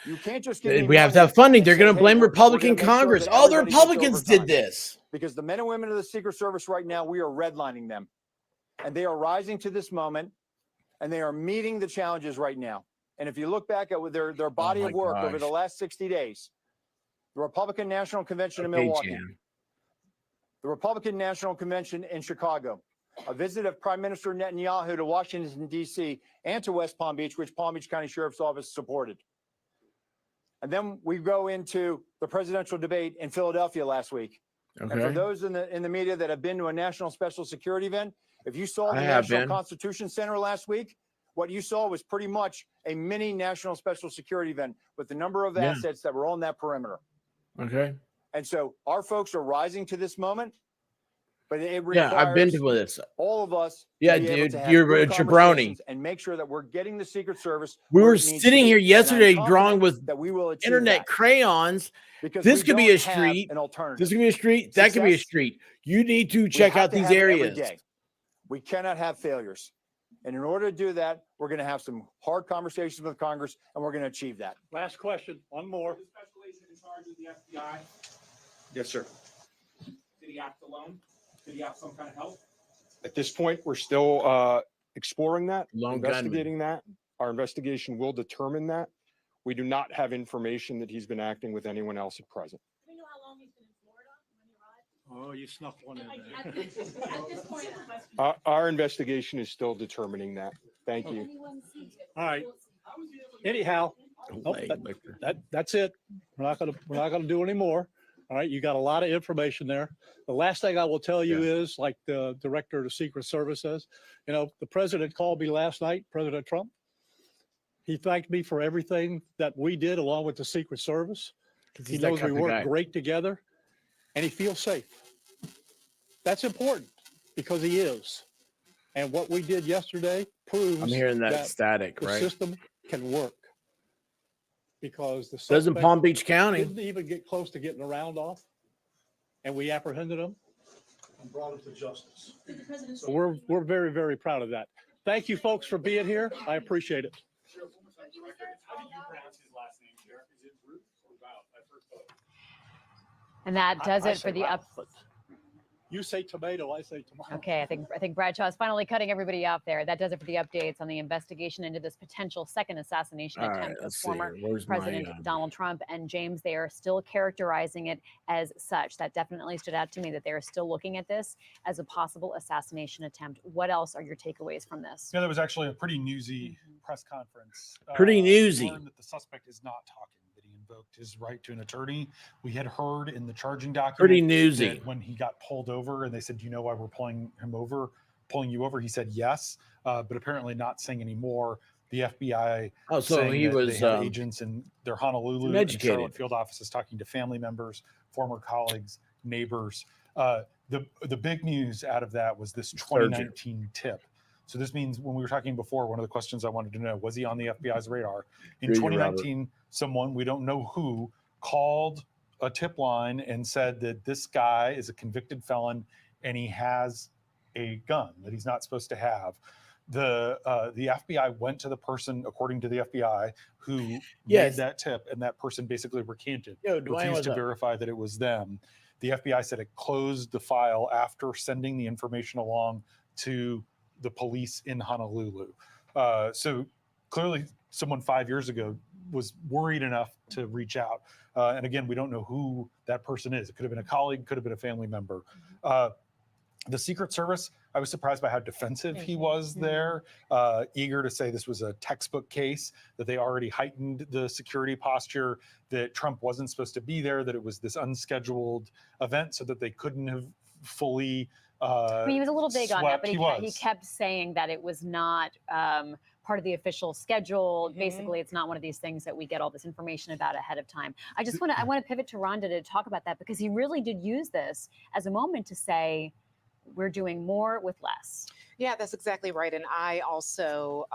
Speaker 12: You can't just give
Speaker 1: we have to have funding. They're going to blame Republican Congress. All the Republicans did this.
Speaker 12: Because the men and women of the Secret Service right now, we are redlining them. And they are rising to this moment, and they are meeting the challenges right now. And if you look back at their body of work over the last 60 days, the Republican National Convention in Milwaukee, the Republican National Convention in Chicago, a visit of Prime Minister Netanyahu to Washington, D.C., and to West Palm Beach, which Palm Beach County Sheriff's Office supported. And then we go into the presidential debate in Philadelphia last week. Okay. And for those in the media that have been to a national special security event, if you saw the National Constitution Center last week, what you saw was pretty much a mini national special security event with the number of assets that were on that perimeter.
Speaker 1: Okay.
Speaker 12: And so our folks are rising to this moment, but it requires
Speaker 1: I've been to this.
Speaker 12: All of us.
Speaker 1: Yeah, dude, you're a jabroni.
Speaker 12: And make sure that we're getting the Secret Service.
Speaker 1: We were sitting here yesterday drawing with internet crayons. Because this could be a street. This could be a street. That could be a street. You need to check out these areas.
Speaker 12: We cannot have failures. And in order to do that, we're going to have some hard conversations with Congress, and we're going to achieve that.
Speaker 9: Last question. One more.
Speaker 14: The special agent in charge of the FBI,
Speaker 11: Yes, sir.
Speaker 14: did he act alone? Did he have some kind of help?
Speaker 11: At this point, we're still exploring that,
Speaker 1: investigating
Speaker 11: that. Our investigation will determine that. We do not have information that he's been acting with anyone else at present.
Speaker 13: Do we know how long he's been in Florida when he arrived?
Speaker 9: Oh, you snuck one in there.
Speaker 13: At this point,
Speaker 11: Our investigation is still determining that. Thank you.
Speaker 9: All right. Anyhow, that's it. We're not gonna do any more. All right, you got a lot of information there. The last thing I will tell you is, like the director of the Secret Service says, you know, the president called me last night, President Trump. He thanked me for everything that we did along with the Secret Service. He knows we work great together, and he feels safe. That's important because he is. And what we did yesterday proves
Speaker 1: I'm hearing that static,
Speaker 9: the
Speaker 1: right?
Speaker 9: system can work. Because the
Speaker 1: Says in Palm Beach County
Speaker 9: didn't even get close to getting a round off, and we apprehended him
Speaker 15: And brought him to justice.
Speaker 9: So we're very, very proud of that. Thank you, folks, for being here. I appreciate it.
Speaker 14: How do you pronounce his last name, Sheriff? Is it Routh or Routh? I've heard both.
Speaker 3: And that does
Speaker 9: I
Speaker 3: it for
Speaker 9: say
Speaker 3: the up.
Speaker 9: Ralph, but you say tomato, I say tomato.
Speaker 3: Okay, I think Bradshaw is finally cutting everybody off there. That does it for the updates on the investigation into this potential second assassination attempt of former President Donald Trump. And James, they are still characterizing it as such. That definitely stood out to me, that they are still looking at this as a possible assassination attempt. What else are your takeaways from this?
Speaker 2: Yeah, there was actually a pretty newsy press conference.
Speaker 1: Pretty newsy.
Speaker 2: That the suspect is not talking. Invoked his right to an attorney. We had heard in the charging document
Speaker 1: pretty newsy
Speaker 2: when he got pulled over and they said, do you know why we're pulling you over? He said yes, but apparently not saying any more. The FBI
Speaker 1: so he was
Speaker 2: they had agents in their Honolulu and Charlotte field offices talking to family members, former colleagues, neighbors. The big news out of that was this 2019 tip. So this means when we were talking before, one of the questions I wanted to know, was he on the FBI's radar? In 2019, someone, we don't know who, called a tip line and said that this guy is a convicted felon and he has a gun that he's not supposed to have. The FBI went to the person, according to the FBI, who made that tip, and that person basically recanted, refused to verify that it was them. The FBI said it closed the file after sending the information along to the police in Honolulu. So clearly someone 5 years ago was worried enough to reach out. And again, we don't know who that person is. It could have been a colleague, could have been a family member. The Secret Service, I was surprised by how defensive he was there, eager to say this was a textbook case, that they already heightened the security posture, that Trump wasn't supposed to be there, that it was this unscheduled event so that they couldn't have fully
Speaker 3: I mean, he was a little vague on that, but he kept saying that it was not part of the official schedule. Basically, it's not one of these things that we get all this information about ahead of time. I want to pivot to Rhonda to talk about that, because he really did use this as a moment to say, we're doing more with less.
Speaker 4: Yeah, that's exactly right. And I also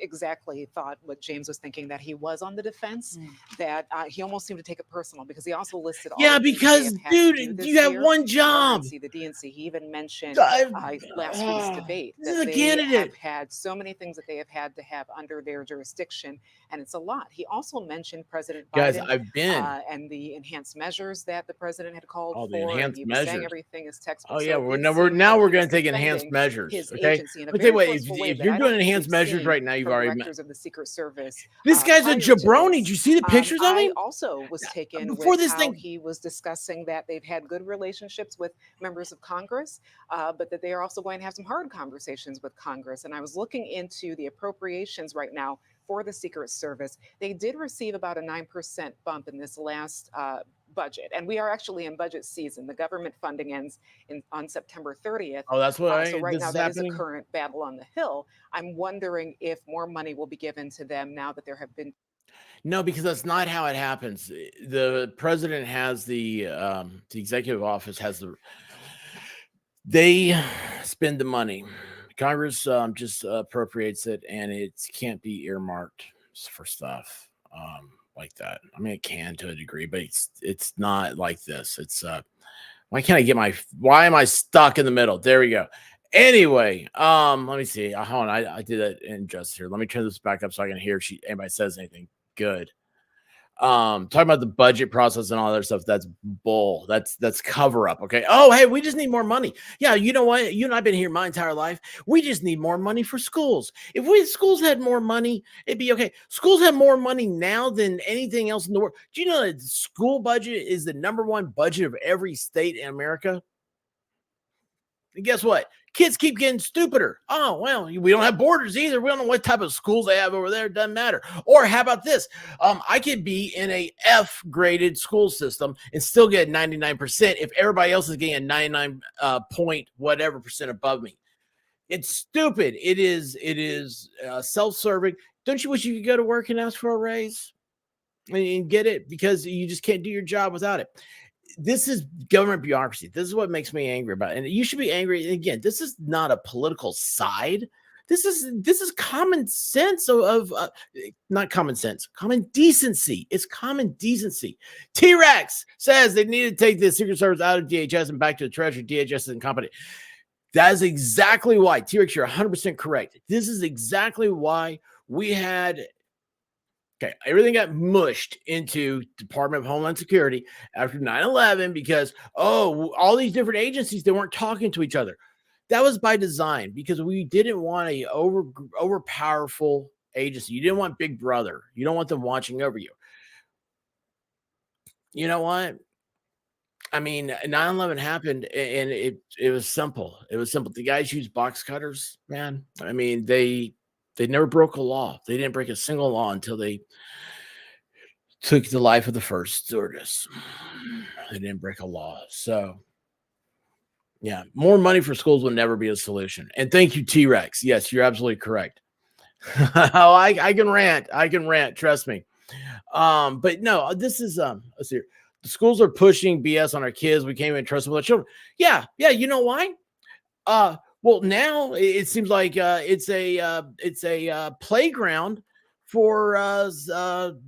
Speaker 4: exactly thought what James was thinking, that he was on the defense, that he almost seemed to take it personal, because he also listed all
Speaker 1: because, dude, you have one job.
Speaker 4: The DNC, he even mentioned last week's debate that they have had so many things that they have had to have under their jurisdiction, and it's a lot. He also mentioned President Biden and the enhanced measures that the president had called for.
Speaker 1: The enhanced measures.
Speaker 4: Saying everything is textbook.
Speaker 1: Oh yeah, we're going to take enhanced measures. Okay, but if you're doing enhanced measures right now, you've already
Speaker 4: of the Secret Service.
Speaker 1: This guy's a jabroni. Did you see the pictures of him?
Speaker 4: I also was taken
Speaker 1: before
Speaker 4: with
Speaker 1: this
Speaker 4: how
Speaker 1: thing.
Speaker 4: He was discussing that they've had good relationships with members of Congress, but that they are also going to have some hard conversations with Congress. And I was looking into the appropriations right now for the Secret Service. They did receive about a 9% bump in this last budget, and we are actually in budget season. The government funding ends on September 30th.
Speaker 1: Oh, that's what
Speaker 4: so right now that is a current battle on the Hill. I'm wondering if more money will be given to them now that there have been.
Speaker 1: No, because that's not how it happens. The president has the executive office has they spend the money. Congress just appropriates it, and it can't be earmarked for stuff like that. I mean, it can to a degree, but it's not like this. It's why am I stuck in the middle? There we go. Anyway, let me see. Hold on, I did that injustice here. Let me turn this back up so I can hear if anybody says anything. Good. Talking about the budget process and all that stuff, that's bull. That's cover up. Okay. Oh, hey, we just need more money. Yeah, you know what? You and I've been here my entire life. We just need more money for schools. If schools had more money, it'd be okay. Schools have more money now than anything else in the world. Do you know that the school budget is the #1 budget of every state in America? And guess what? Kids keep getting stupider. Oh, well, we don't have borders either. We don't know what type of schools they have over there. It doesn't matter. Or how about this? I could be in a F graded school system and still get 99% if everybody else is getting a 99 point whatever percent above me. It's stupid. It is self-serving. Don't you wish you could go to work and ask for a raise and get it? Because you just can't do your job without it. This is government bureaucracy. This is what makes me angry about it. And you should be angry. And again, this is not a political side. This is common sense of not common sense, common decency. It's common decency. T-Rex says they need to take the Secret Service out of DHS and back to the Treasury. DHS isn't competent. That is exactly why. T-Rex, you're 100% correct. This is exactly why we had everything got mushed into Department of Homeland Security after 9/11 because, all these different agencies, they weren't talking to each other. That was by design because we didn't want a overpowerful agency. You didn't want Big Brother. You don't want them watching over you. You know what? I mean, 9/11 happened and it was simple. It was simple. The guys used box cutters, man. I mean, they never broke a law. They didn't break a single law until they took the life of the first stewardess. They didn't break a law. So, yeah, more money for schools will never be a solution. And thank you, T-Rex. Yes, you're absolutely correct. I can rant. I can rant. Trust me. But no, this is let's see. The schools are pushing BS on our kids. We can't even trust them with our children. Yeah. You know why? Well, now it seems like it's a playground for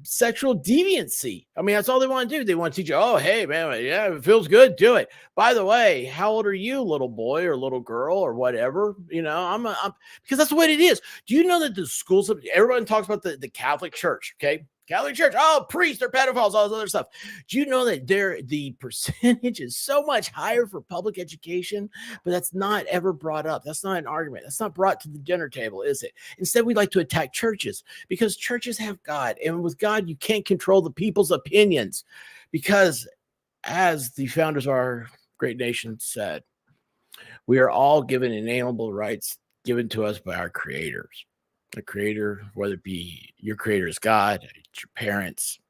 Speaker 1: sexual deviancy. I mean, that's all they want to do. They want to teach you, oh, hey, man, yeah, if it feels good, do it. By the way, how old are you, little boy or little girl or whatever? You know, I'm because that's what it is. Do you know that the schools, everyone talks about the Catholic Church, okay? Catholic Church, priests, they're pedophiles, all this other stuff. Do you know that the percentage is so much higher for public education, but that's not ever brought up. That's not an argument. That's not brought to the dinner table, is it? Instead, we like to attack churches because churches have God. And with God, you can't control the people's opinions because as the founders of our great nation said, we are all given inalienable rights given to us by our creators. The creator, whether it be your creator is God, it's your parents,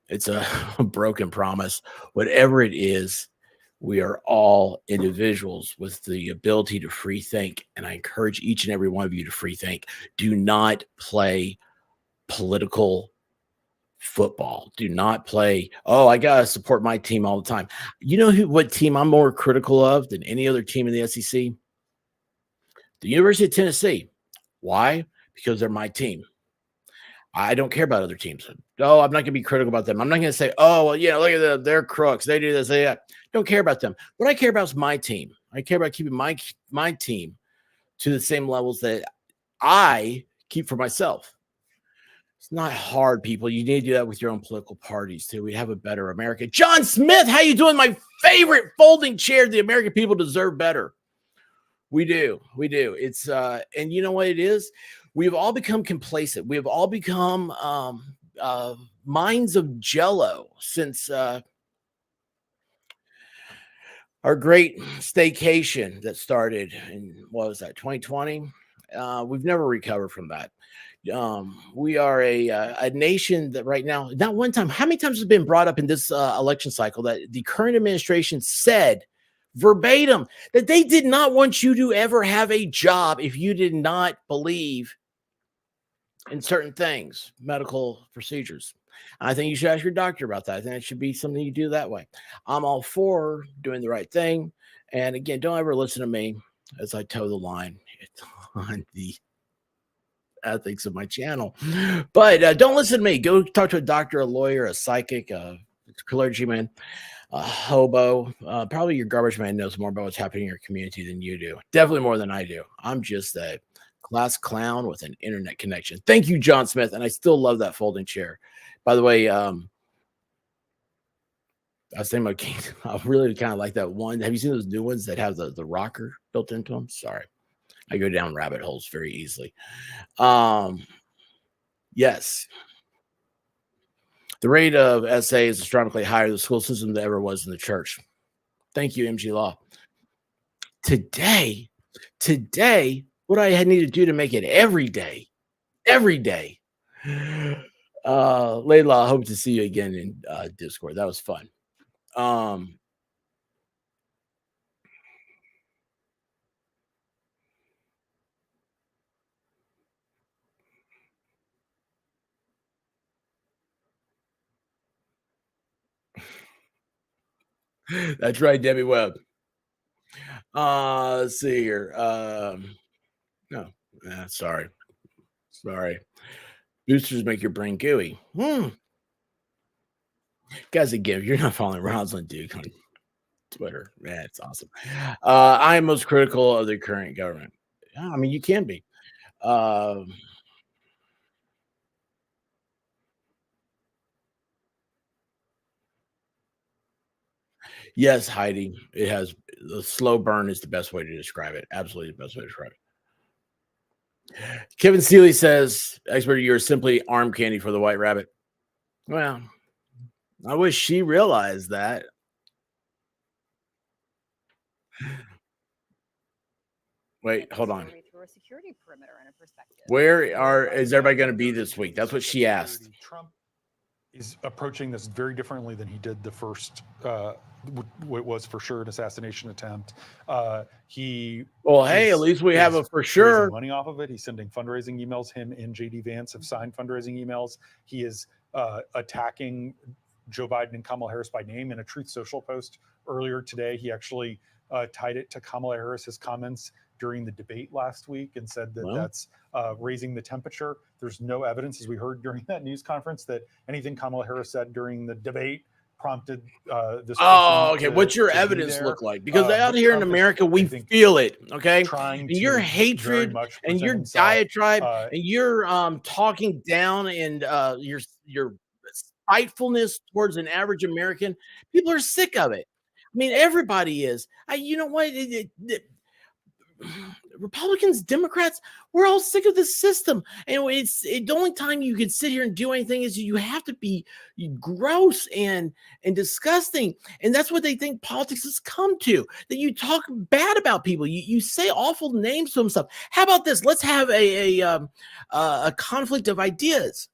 Speaker 1: it's a broken promise, whatever it is, we are all individuals with the ability to free think. And I encourage each and every one of you to free think. Do not play political football. Do not play, I got to support my team all the time. You know what team I'm more critical of than any other team in the SEC? The University of Tennessee. Why? Because they're my team. I don't care about other teams. I'm not going to be critical about them. I'm not going to say, look at them. They're crooks. They do this. Don't care about them. What I care about is my team. I care about keeping my team to the same levels that I keep for myself. It's not hard, people. You need to do that with your own political parties, too. We have a better America. John Smith, how you doing? My favorite folding chair. The American people deserve better. We do. It's and you know what it is? We've all become complacent. We have all become minds of jello since our great staycation that started in 2020. We've never recovered from that. We are a nation that right now, not one time, how many times has it been brought up in this election cycle that the current administration said verbatim that they did not want you to ever have a job if you did not believe in certain things, medical procedures. I think you should ask your doctor about that. I think it should be something you do that way. I'm all for doing the right thing. And again, don't ever listen to me as I toe the line on the ethics of my channel. But don't listen to me. Go talk to a doctor, a lawyer, a psychic, a clergyman, a hobo. Probably your garbage man knows more about what's happening in your community than you do. Definitely more than I do. I'm just a class clown with an internet connection. Thank you, John Smith. And I still love that folding chair. By the way, I was thinking about I really kind of like that one. Have you seen those new ones that have the rocker built into them? Sorry. I go down rabbit holes very easily. Yes. The rate of SA is astronomically higher in the school system than ever was in the church. Thank you, MG Law. Today, what I need to do to make it every day. Layla, I hope to see you again in Discord. That was fun. That's right, Debbie Webb. Let's see here. No, sorry. Boosters make your brain gooey. Guys, again, if you're not following Rosalind Duke on Twitter, man, it's awesome. I am most critical of the current government. Yeah, I mean, you can be. Yes, Heidi. It has the slow burn is the best way to describe it. Absolutely the best way to describe it. Kevin Seeley says, expert, you're simply arm candy for the white rabbit. Well, I wish she realized that. Wait, hold on.
Speaker 3: Through a security perimeter and a perspective.
Speaker 1: Where is everybody going to be this week? That's what she asked.
Speaker 2: Trump is approaching this very differently than he did the first, what was for sure an assassination attempt. Hey, at
Speaker 1: least we have a for sure
Speaker 2: money off of it. He's sending fundraising emails. Him and JD Vance have signed fundraising emails. He is attacking Joe Biden and Kamala Harris by name. In a Truth Social post earlier today, he actually tied it to Kamala Harris's comments during the debate last week and said that that's raising the temperature. There's no evidence, as we heard during that news conference, that anything Kamala Harris said during the debate prompted this.
Speaker 1: Oh, okay. What's your evidence look like? Because out here in America, we feel it. Okay, and your hatred and your diatribe and your talking down and your spitefulness towards an average American, people are sick of it. I mean, everybody is. You know what? Republicans, Democrats, we're all sick of this system. And the only time you can sit here and do anything is you have to be gross and disgusting. And that's what they think politics has come to, that you talk bad about people. You say awful names to them stuff. How about this? Let's have a conflict of ideals,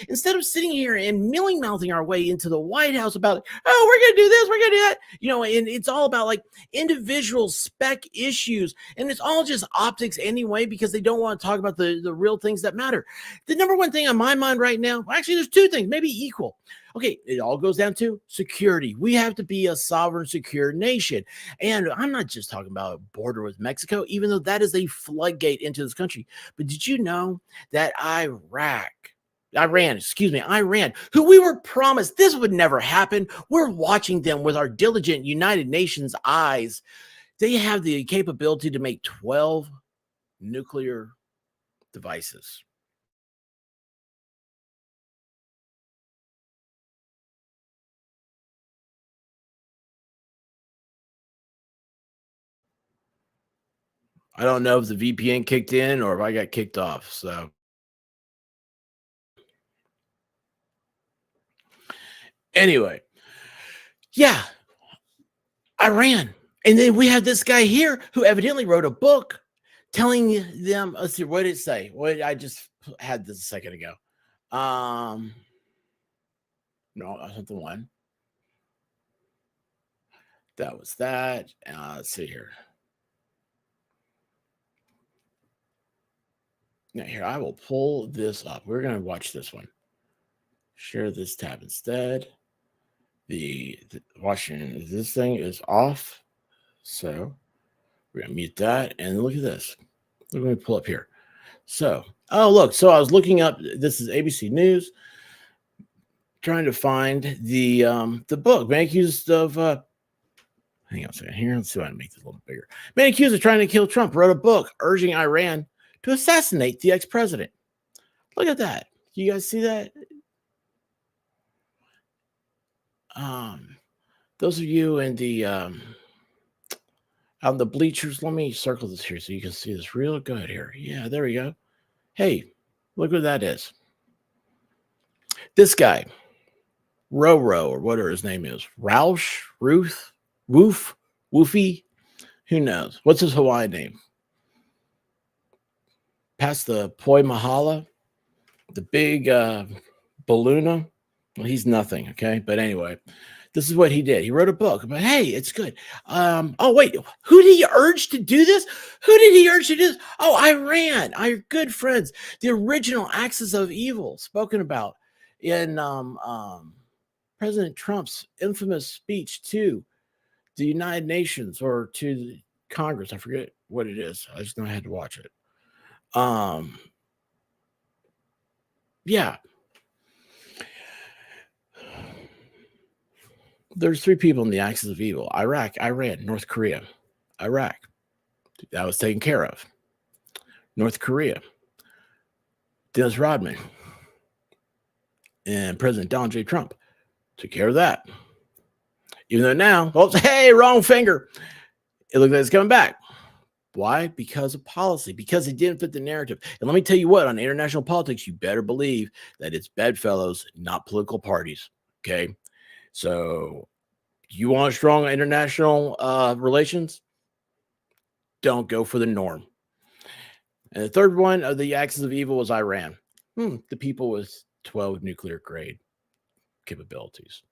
Speaker 1: instead of sitting here and milling-mouthing our way into the White House about, oh, we're going to do this, we're going to do that. You know, and it's all about like individual spec issues. And it's all just optics anyway, because they don't want to talk about the real things that matter. The number one thing on my mind right now, actually, there's two things, maybe equal. Okay, it all goes down to security. We have to be a sovereign, secure nation. And I'm not just talking about a border with Mexico, even though that is a floodgate into this country. But did you know that Iran, who we were promised this would never happen, we're watching them with our diligent United Nations eyes. They have the capability to make 12 nuclear devices. I don't know if the VPN kicked in or if I got kicked off. So anyway, yeah, Iran. And then we have this guy here who evidently wrote a book telling them, let's see, what did it say? What I just had this a second ago. No, something one. That was that. Let's see here. Now here, I will pull this up. We're going to watch this one. Share this tab instead. The watching this thing is off. So we're going to mute that. And look at this. We're going to pull up here. So, oh, look. So I was looking up. This is ABC News. Trying to find the book. Man accused of hang on a second here. Let's see if I can make this a little bigger. Man accused of trying to kill Trump wrote a book urging Iran to assassinate the ex-president. Look at that. You guys see that? Those of you in the out in the bleachers, let me circle this here so you can see this real good here. Yeah, there we go. Hey, look what that is. This guy, Rowe, or whatever his name is, Routh, Woofy, who knows? What's his Hawaiian name? Past the Poi Mahala, the big balloona. Well, he's nothing, okay? But anyway, this is what he did. He wrote a book about, hey, it's good. Oh, wait, who did he urge to do this? Who did he urge to do this? Oh, Iran, our good friends. The original axis of evil spoken about in President Trump's infamous speech to the United Nations or to Congress. I forget what it is. I just know I had to watch it. Yeah. There's three people in the axis of evil: Iraq, Iran, North Korea. Iraq, that was taken care of. North Korea, Dennis Rodman and President Donald J. Trump took care of that. Even though now, oh, hey, wrong finger. It looks like it's coming back. Why? Because of policy, because it didn't fit the narrative. And let me tell you what, on international politics, you better believe that it's bedfellows, not political parties. Okay. So you want strong international relations? Don't go for the norm. And the third one of the axis of evil was Iran. The people with 12 nuclear grade capabilities.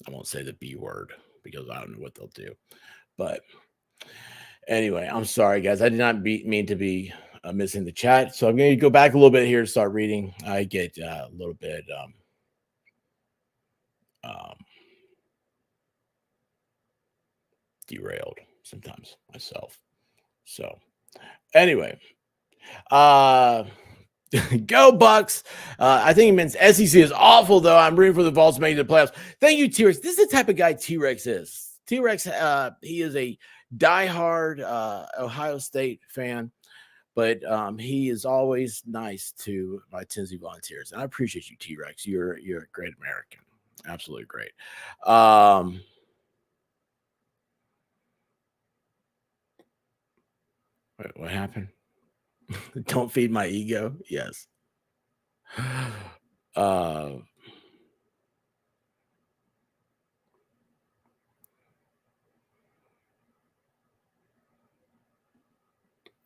Speaker 1: I won't say the B word because I don't know what they'll do. But anyway, I'm sorry, guys. I did not mean to be missing the chat. So I'm going to go back a little bit here to start reading. I get a little bit derailed sometimes myself. So anyway, go Bucks. I think he means SEC is awful, though. I'm rooting for the Vols to make the playoffs. Thank you, T-Rex. This is the type of guy T-Rex is. T-Rex, he is a diehard Ohio State fan, but he is always nice to my Tennessee Volunteers. And I appreciate you, T-Rex. You're a great American. Absolutely great. Wait, what happened? Don't feed my ego. Yes.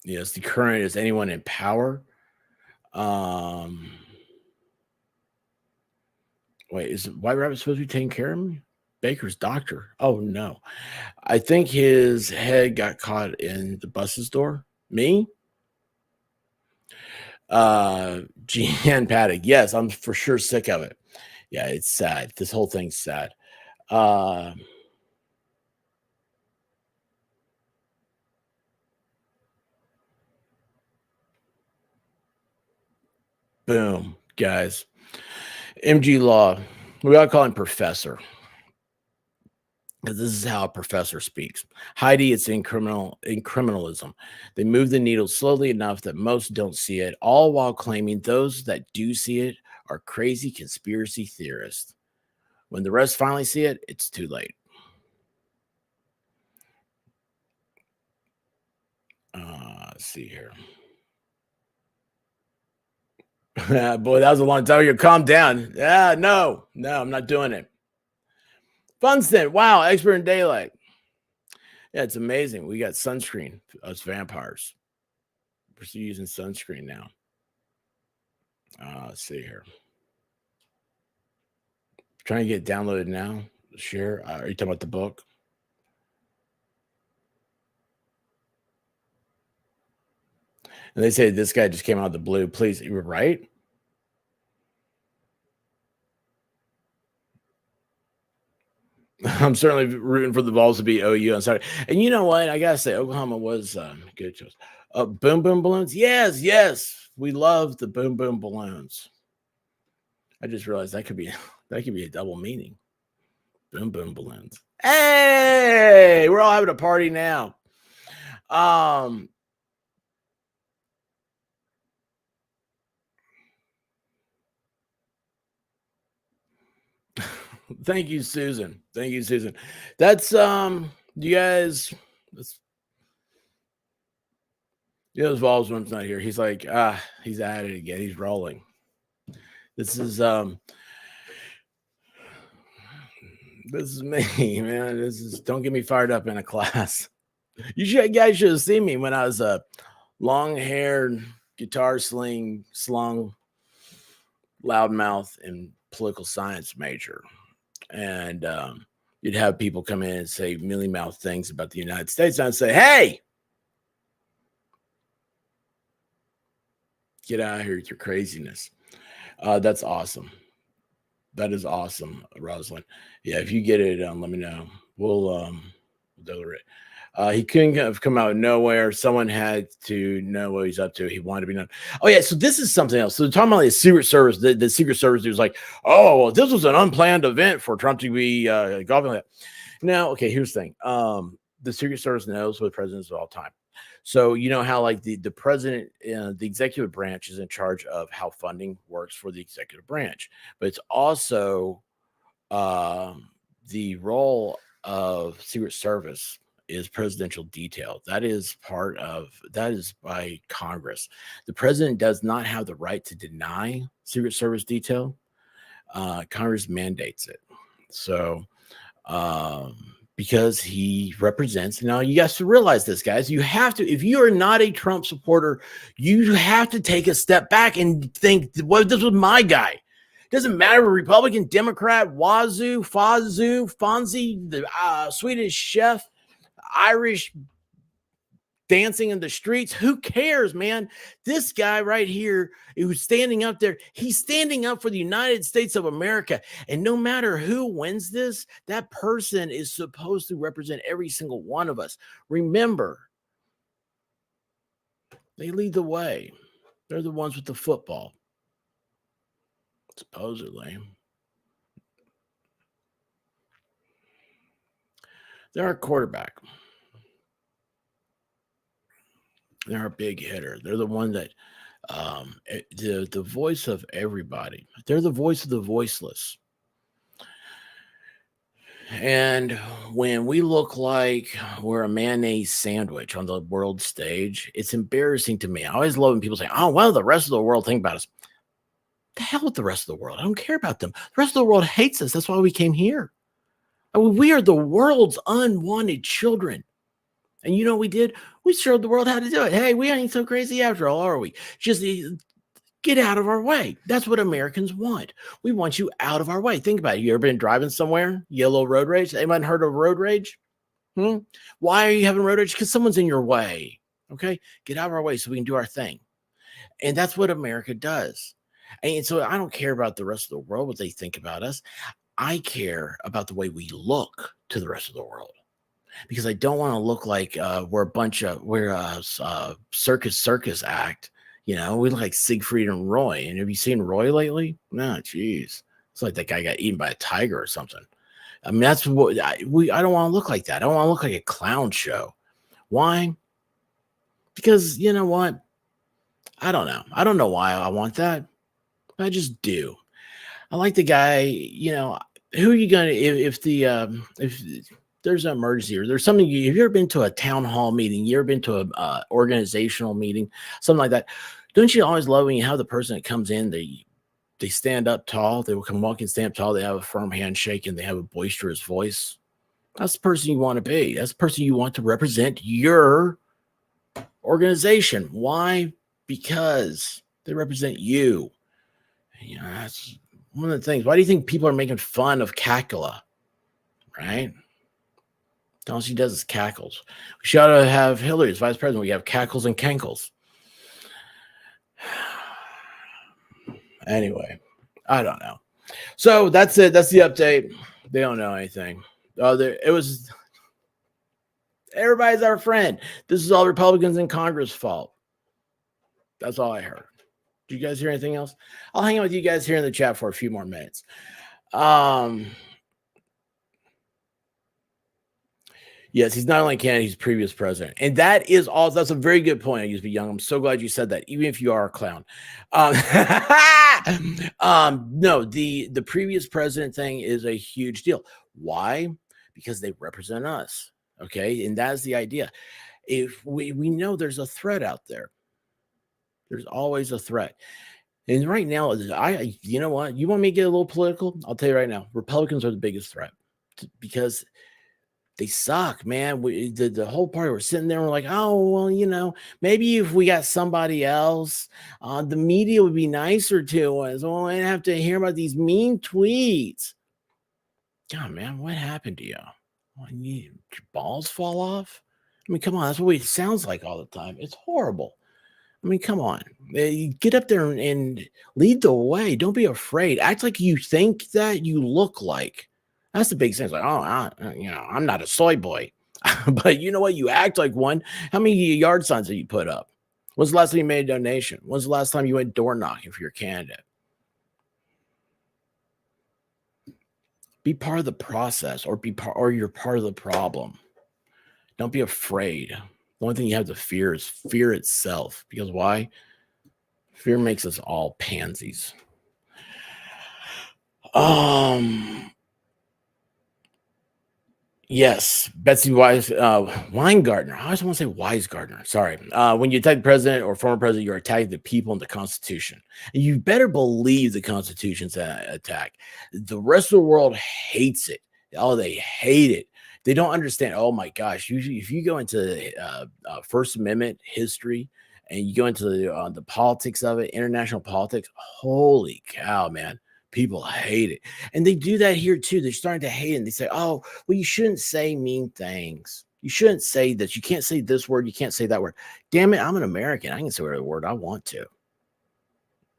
Speaker 1: Yes, the current is anyone in power. Wait, is White Rabbit supposed to be taking care of me? Baker's doctor. Oh no. I think his head got caught in the bus's door. Me? Jean Paddock. Yes, I'm for sure sick of it. Yeah, it's sad. This whole thing's sad. Boom, guys. MG Law. We gotta call him Professor, because this is how a professor speaks. Heidi, it's in criminalism. They move the needle slowly enough that most don't see it, all while claiming those that do see it are crazy conspiracy theorists. When the rest finally see it, it's too late. Let's see here. Boy, that was a long time ago. Calm down. Yeah, no, I'm not doing it. Funston, wow, expert in daylight. Yeah, it's amazing. We got sunscreen, us vampires. We're still using sunscreen now. Let's see here. Trying to get it downloaded now. Share. Are you talking about the book? And they say this guy just came out of the blue. Please, you were right. I'm certainly rooting for the Vols to be OU on Saturday. And you know what? I gotta say, Oklahoma was good choice. Boom boom balloons. Yes. We love the boom boom balloons. I just realized that could be a double meaning. Boom boom balloons. Hey, we're all having a party now. Thank you, Susan. Thank you, Susan. That's you guys. Valsman's not here. He's like, he's at it again. He's rolling. This is me, man. Don't get me fired up in a class. You guys should have seen me when I was a long-haired, guitar slung, loudmouth, and political science major. And you'd have people come in and say mealy-mouthed things about the United States. And I'd say, hey, get out of here with your craziness. That's awesome. That is awesome, Rosalind. Yeah, if you get it, let me know. We'll deliver it. He couldn't have come out of nowhere. Someone had to know what he's up to. He wanted to be known. Oh, yeah. So this is something else. So talking about the Secret Service, the Secret Service was like, oh, well, this was an unplanned event for Trump to be golfing. Now, okay, here's the thing. The Secret Service knows what presidents of all time. So you know how like the president, the executive branch is in charge of how funding works for the executive branch, but it's also the role of Secret Service is presidential detail. That is by Congress. The president does not have the right to deny Secret Service detail. Congress mandates it. So because he represents, now you guys to realize this, guys, you have to, if you are not a Trump supporter, you have to take a step back and think, well, this was my guy. Doesn't matter, Republican, Democrat, Wazoo, Fazoo, Fonzie, the Swedish chef, Irish dancing in the streets. Who cares, man? This guy right here who's standing up there, he's standing up for the United States of America. And no matter who wins this, that person is supposed to represent every single one of us. Remember, they lead the way. They're the ones with the football. Supposedly. They're our quarterback. They're a big hitter. They're the one that the voice of everybody. They're the voice of the voiceless. And when we look like we're a mayonnaise sandwich on the world stage, it's embarrassing to me. I always love when people say, oh, well, the rest of the world think about us. The hell with the rest of the world. I don't care about them. The rest of the world hates us. That's why we came here. I mean, we are the world's unwanted children. And you know what we did? We showed the world how to do it. Hey, we ain't so crazy after all, are we? Just get out of our way. That's what Americans want. We want you out of our way. Think about it. You ever been driving somewhere? Yellow road rage? Anyone heard of road rage? Why are you having road rage? Because someone's in your way. Okay? Get out of our way so we can do our thing. And that's what America does. And so I don't care about the rest of the world, what they think about us. I care about the way we look to the rest of the world. Because I don't want to look like we're a circus act. You know, we look like Siegfried and Roy. And have you seen Roy lately? No, geez. It's like that guy got eaten by a tiger or something. I mean, that's what I don't want to look like that. I don't want to look like a clown show. Why? Because you know what? I don't know. I don't know why I want that. I just do. I like the guy, you know, who are you going to, if there's an emergency or there's something, have you ever been to a town hall meeting? You ever been to a organizational meeting, something like that? Don't you always love when you have the person that comes in, they stand up tall, they will come walk and stand up tall, they have a firm handshake and they have a boisterous voice? That's the person you want to be. That's the person you want to represent your organization. Why? Because they represent you. You know, that's one of the things. Why do you think people are making fun of Cacula? Right? All she does is cackles. We should have Hillary as vice president. We have cackles and cankles. Anyway, I don't know. So that's it. That's the update. They don't know anything. Everybody's our friend. This is all Republicans in Congress' fault. That's all I heard. Did you guys hear anything else? I'll hang out with you guys here in the chat for a few more minutes. Yes, he's not only candidate, he's previous president. And that is also, that's a very good point. I used to be young. I'm so glad you said that, even if you are a clown. No, the previous president thing is a huge deal. Why? Because they represent us. Okay. And that's the idea. If we know there's a threat out there, there's always a threat. And right now, you know what? You want me to get a little political? I'll tell you right now, Republicans are the biggest threat because they suck, man. The whole party, we're sitting there and we're like, oh, well, you know, maybe if we got somebody else, the media would be nicer to us. Well, I have to hear about these mean tweets. God, man, what happened to you? Your balls fall off? I mean, come on, that's what it sounds like all the time. It's horrible. I mean, come on. Get up there and lead the way. Don't be afraid. Act like you think that you look like. That's the big thing. It's like, I'm not a soy boy. But you know what? You act like one. How many yard signs have you put up? When's the last time you made a donation? When's the last time you went door knocking for your candidate? Be part of the process, or you're part of the problem. Don't be afraid. The only thing you have to fear is fear itself. Because why? Fear makes us all pansies. Yes, Betsy Weingartner. I always want to say Weisgardner. Sorry. When you attack the president or former president, you're attacking the people and the Constitution. And you better believe the Constitution's an attack. The rest of the world hates it. Oh, they hate it. They don't understand. Oh my gosh! Usually, if you go into First Amendment history and you go into the politics of it, international politics, holy cow, man! People hate it. And they do that here too. They're starting to hate it. And they say, oh, well, you shouldn't say mean things. You shouldn't say this. You can't say this word. You can't say that word. Damn it, I'm an American. I can say whatever word I want to.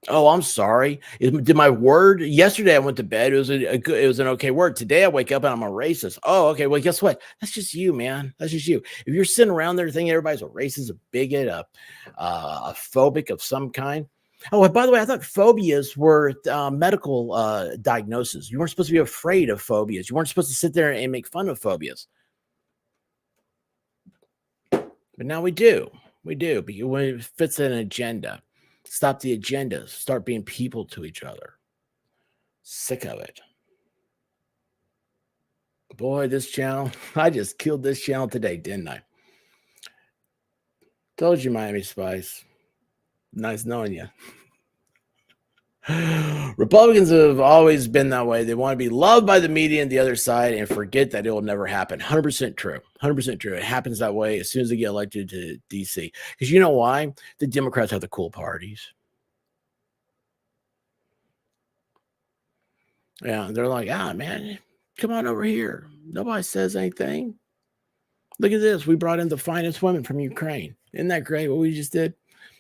Speaker 1: Oh, I'm sorry. Did my word yesterday? I went to bed. It was an okay word. Today I wake up and I'm a racist. Oh, okay. Well, guess what? That's just you, man. That's just you. If you're sitting around there thinking everybody's a racist, a bigot, a phobic of some kind. Oh, by the way, I thought phobias were medical diagnoses. You weren't supposed to be afraid of phobias. You weren't supposed to sit there and make fun of phobias. But now we do. We do. Because when it fits an agenda. Stop the agenda. Start being people to each other. Sick of it. Boy, this channel. I just killed this channel today, didn't I? Told you, Miami Spice. Nice knowing you. Republicans have always been that way. They want to be loved by the media and the other side and forget that it will never happen. 100% true. 100% true. It happens that way as soon as they get elected to DC. Because you know why? The Democrats have the cool parties. Yeah, they're like, man, come on over here. Nobody says anything. Look at this. We brought in the finest women from Ukraine. Isn't that great what we just did?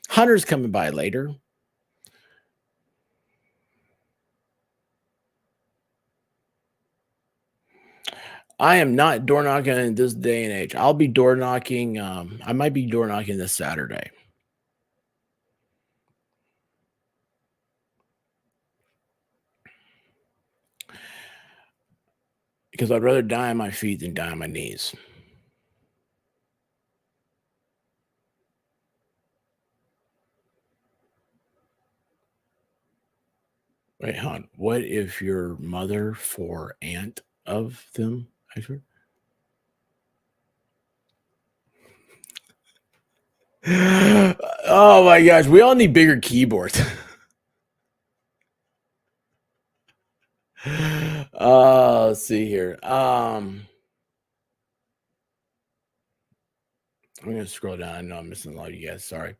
Speaker 1: Hunter's coming by later. I am not door knocking in this day and age. I'll be door knocking. I might be door knocking this Saturday. Because I'd rather die on my feet than die on my knees. Wait, hon. What if your mother for aunt of them? Oh my gosh, we all need bigger keyboards. Let's see here. I'm gonna scroll down. I know I'm missing a lot of you guys. Sorry.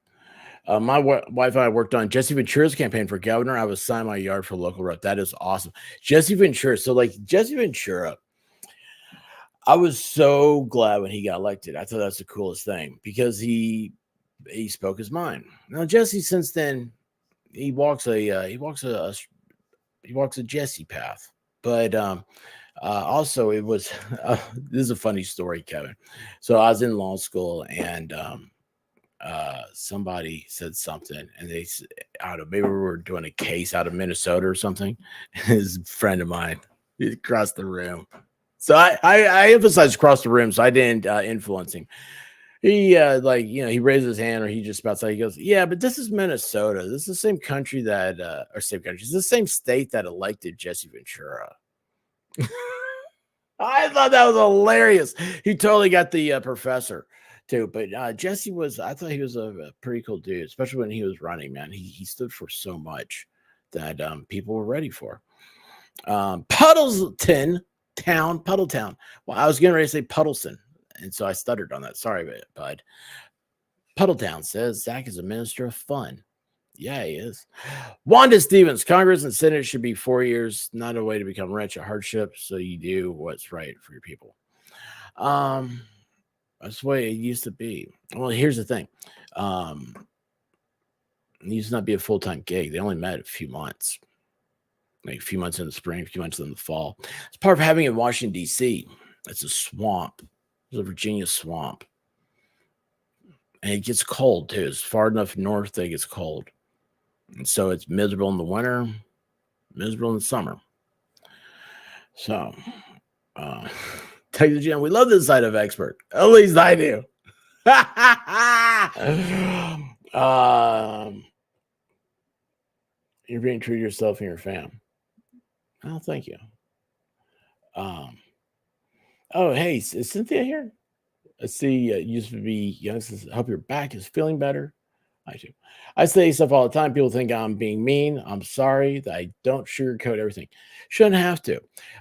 Speaker 1: My wife and I worked on Jesse Ventura's campaign for governor. I was signing my yard for local rep. That is awesome. Jesse Ventura. So like Jesse Ventura, I was so glad when he got elected. I thought that's the coolest thing because he spoke his mind. Now Jesse, since then, he walks a Jesse path. But also it was this is a funny story, Kevin. So I was in law school and somebody said something and they maybe we were doing a case out of Minnesota or something. His friend of mine across the room So I emphasized across the room, so I didn't influence him. He he raised his hand, or he just about to say, he goes, yeah, but this is Minnesota. This is the same country that or same country. It's the same state that elected Jesse Ventura. I thought that was hilarious. He totally got the professor too. But Jesse I thought he was a pretty cool dude, especially when he was running, man. He stood for so much that people were ready for. Puddletown. Well, I was getting ready to say Puddleton, and so I stuttered on that. Sorry, bud. Puddletown says Zach is a minister of fun. Yeah, he is. Wanda Stevens, Congress and Senate should be 4 years, not a way to become rich, a hardship. So you do what's right for your people. That's the way it used to be. Well, here's the thing. It used to not be a full-time gig. They only met a few months. Like a few months in the spring, a few months in the fall. It's part of having in Washington, D.C. It's a swamp. It's a Virginia swamp. And it gets cold, too. It's far enough north that it gets cold. And so it's miserable in the winter, miserable in the summer. So, Texas Jam, we love this side of expert. At least I do. You're being true to yourself and your fam. Oh, thank you. Oh, hey, is Cynthia here? I see used to be young. Hope your back is feeling better. I do. I say stuff all the time. People think I'm being mean. I'm sorry that I don't sugarcoat everything. Shouldn't have to.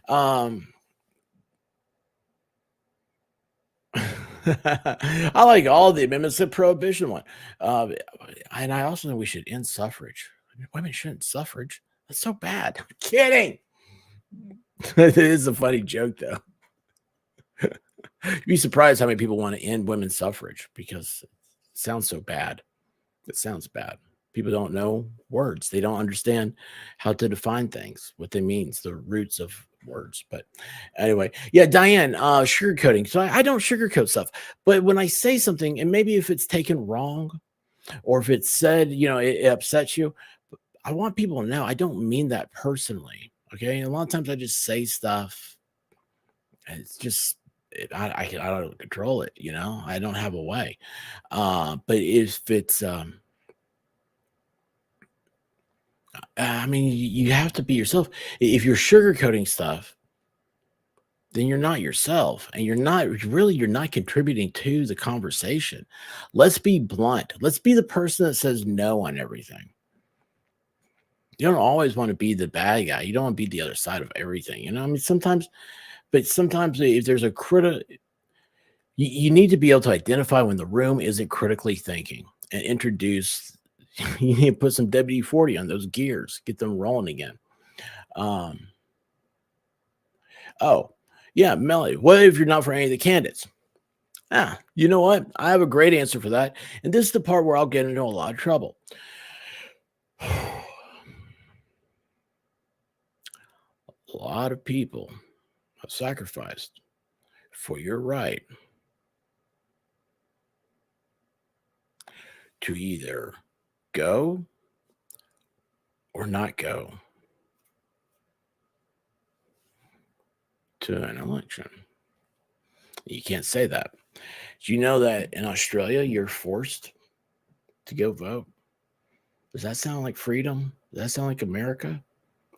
Speaker 1: I like all the amendments to prohibition one. And I also know we should end suffrage. Women shouldn't suffrage. That's so bad. I'm kidding. It is a funny joke, though. You'd be surprised how many people want to end women's suffrage because it sounds so bad. It sounds bad. People don't know words. They don't understand how to define things, what they mean, the roots of words. But anyway, yeah, Diane, sugarcoating. So I don't sugarcoat stuff. But when I say something, and maybe if it's taken wrong or if it's said, it upsets you, I want people to know I don't mean that personally. Okay. And a lot of times I just say stuff and it's just, I don't control it. I don't have a way. But if it's, you have to be yourself. If you're sugarcoating stuff, then you're not yourself, and you're not contributing to the conversation. Let's be blunt. Let's be the person that says no on everything. You don't always want to be the bad guy. You don't want to be the other side of everything. Sometimes if there's a you need to be able to identify when the room isn't critically thinking and introduce. You need to put some WD-40 on those gears, get them rolling again. Oh, yeah, Melly. What if you're not for any of the candidates? You know what? I have a great answer for that. And this is the part where I'll get into a lot of trouble. A lot of people have sacrificed for your right to either go or not go to an election. You can't say that. Do you know that in Australia you're forced to go vote? Does that sound like freedom? Does that sound like America?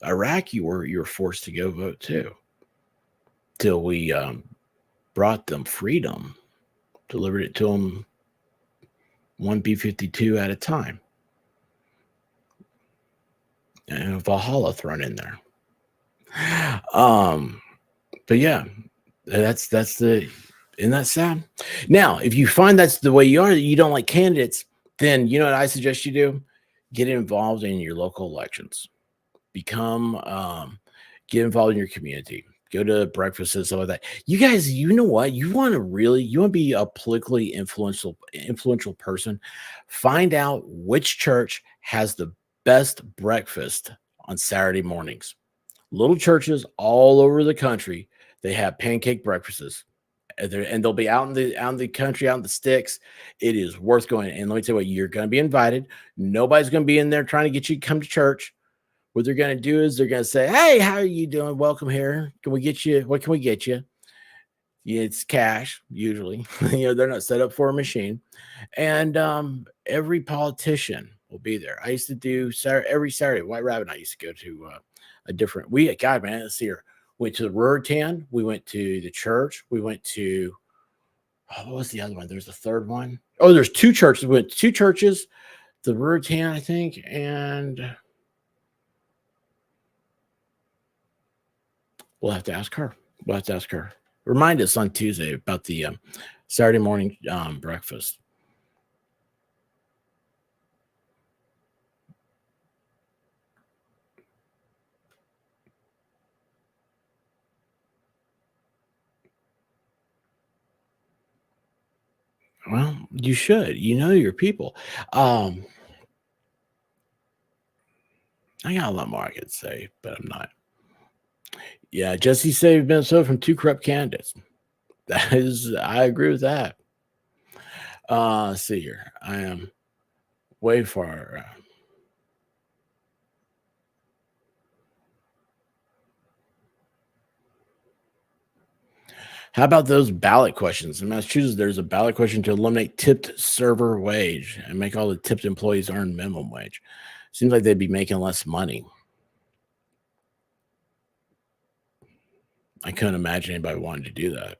Speaker 1: Iraq, you were forced to go vote too. Till we brought them freedom, delivered it to them one B-52 at a time. And Valhalla thrown in there. But yeah, that's isn't that sad? Now, if you find that's the way you are, that you don't like candidates, then you know what I suggest you do? Get involved in your local elections. Get involved in your community. Go to breakfasts and stuff like that. You guys, you know what? You want to be a politically influential person. Find out which church has the best breakfast on Saturday mornings. Little churches all over the country, they have pancake breakfasts. And they'll be out in the country, out in the sticks. It is worth going. And let me tell you what, you're going to be invited. Nobody's going to be in there trying to get you to come to church. What they're going to do is they're going to say, hey, how are you doing? Welcome here. Can we get you? What can we get you? It's cash usually. They're not set up for a machine, and every politician will be there. I used to do every Saturday. White Rabbit. I used to go to a different. God, man, let's see here. Went to the Ruritan. We went to the church. We went to what was the other one? There's a third one. Oh, there's two churches. We went to two churches. The Ruritan, I think, and we'll have to ask her. We'll have to ask her. Remind us on Tuesday about the Saturday morning breakfast. Well, you should. You know your people. I got a lot more I could say, but I'm not. Yeah, Jesse saved Minnesota from two corrupt candidates. I agree with that. Let's see here. I am way far. How about those ballot questions? In Massachusetts, there's a ballot question to eliminate tipped server wage and make all the tipped employees earn minimum wage. Seems like they'd be making less money. I couldn't imagine anybody wanting to do that.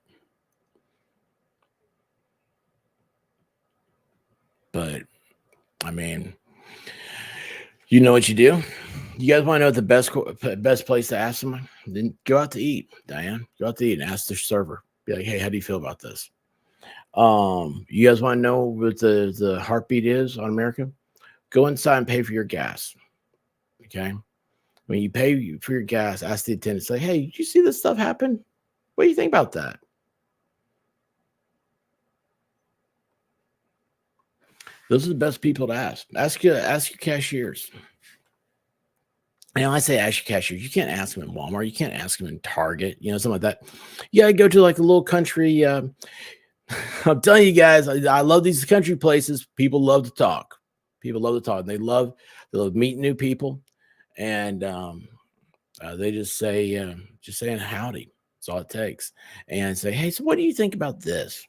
Speaker 1: But, I mean, you know what you do? You guys want to know what the best place to ask someone? Then go out to eat, Diane. Go out to eat and ask the server. Be like, hey, how do you feel about this? You guys want to know what the heartbeat is on America? Go inside and pay for your gas. Okay? When you pay for your gas, ask the attendant, say, hey, did you see this stuff happen? What do you think about that? Those are the best people to ask. Ask your cashiers. And I say ask your cashiers. You can't ask them in Walmart. You can't ask them in Target, something like that. You got to go to like a little country. I'm telling you guys, I love these country places. People love to talk. People love to talk. They love meeting new people. And they just say, just saying howdy. That's all it takes. And say, hey, so what do you think about this?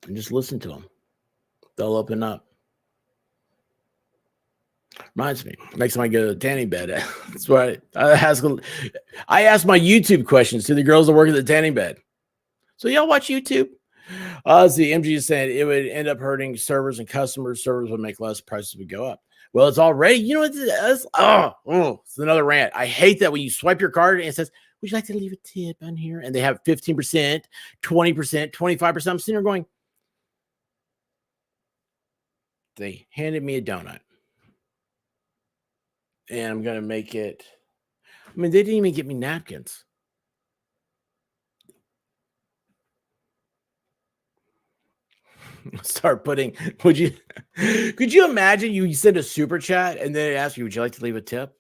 Speaker 1: And just listen to them. They'll open up. Reminds me, next time I go to the tanning bed, that's why I ask my YouTube questions to the girls that work at the tanning bed. So y'all watch YouTube? See, MG is saying it would end up hurting servers and customers. Servers would make less, prices would go up. Well, it's already, it's another rant. I hate that when you swipe your card and it says, would you like to leave a tip on here? And they have 15%, 20%, 25%. I'm sitting there going, they handed me a donut. And I'm going to make it. I mean, they didn't even get me napkins. Start putting, could you imagine you send a super chat and then it asks you, would you like to leave a tip?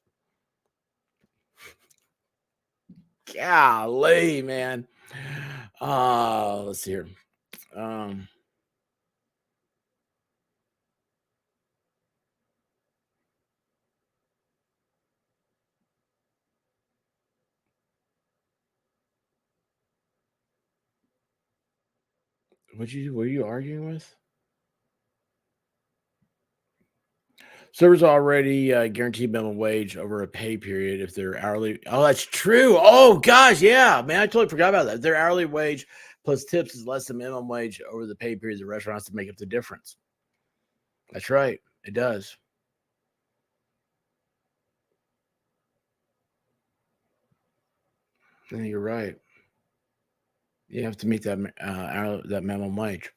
Speaker 1: Golly, man. Let's see here. What were you arguing with? Servers already guaranteed minimum wage over a pay period if they're hourly. Oh, that's true. Oh, gosh. Yeah, man. I totally forgot about that. Their hourly wage plus tips is less than minimum wage over the pay period. The restaurant has to make up the difference. That's right. It does. Yeah, you're right. You have to meet that that minimum wage.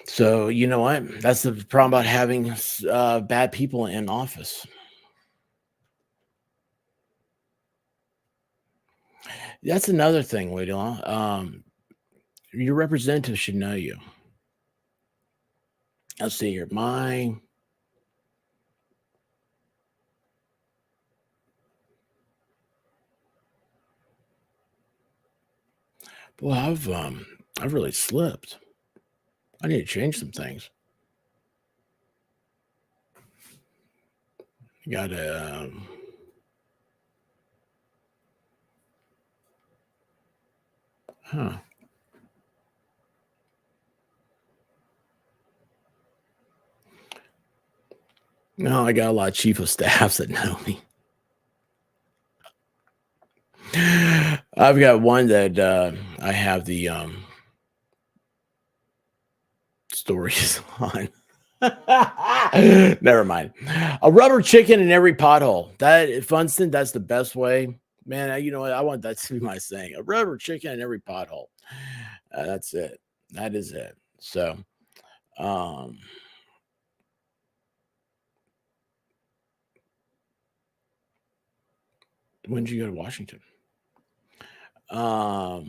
Speaker 1: So you know what? That's the problem about having bad people in office. That's another thing, Wadila. Your representative should know you. Let's see here. Boy, I've really slipped. I need to change some things. Got to Huh. No, I got a lot of chief of staffs that know me. I've got one that I have the stories on. Never mind. A rubber chicken in every pothole. That Funston, that's the best way. Man, you know what? I want that to be my saying. A rubber chicken in every pothole. That's it. That is it. So, when did you go to Washington? All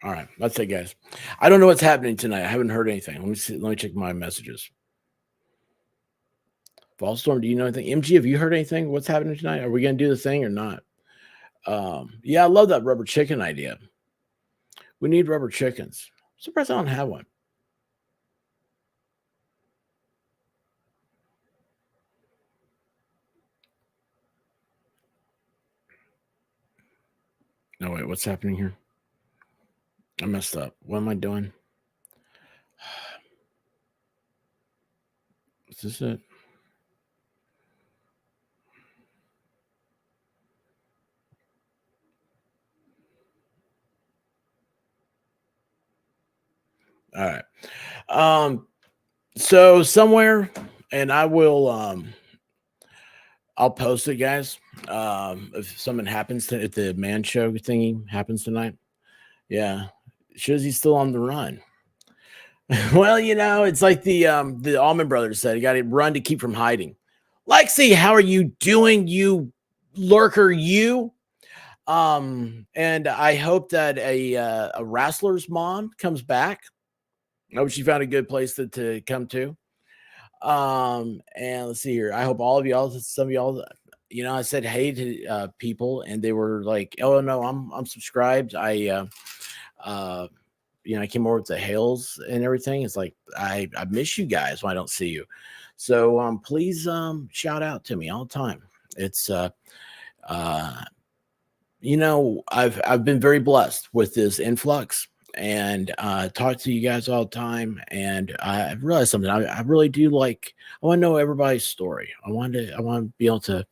Speaker 1: right, that's it, guys. I don't know what's happening tonight. I haven't heard anything. Let me see. Let me check my messages. Fallstorm, do you know anything? MG, have you heard anything? What's happening tonight? Are we going to do the thing or not? Yeah, I love that rubber chicken idea. We need rubber chickens. I'm surprised I don't have one. No, wait, what's happening here? I messed up. What am I doing? Is this it? All right. So somewhere, and I will I'll post it, guys. If something happens if the man show thingy happens tonight. Yeah. Shows he's still on the run. Well, you know, it's like the Allman Brothers said, you got to run to keep from hiding. Lexi, how are you doing, you lurker, you? And I hope that a wrestler's mom comes back. I hope she found a good place to come to. And let's see here. I hope all of y'all, some of y'all, you know, I said hey to people, and they were like, "Oh no, I'm subscribed." You know, I came over with the hails and everything. It's like I miss you guys when I don't see you. So please shout out to me all the time. It's you know, I've been very blessed with this influx, and talk to you guys all the time. And I realized something. I really do like. I want to know everybody's story. I want to be able to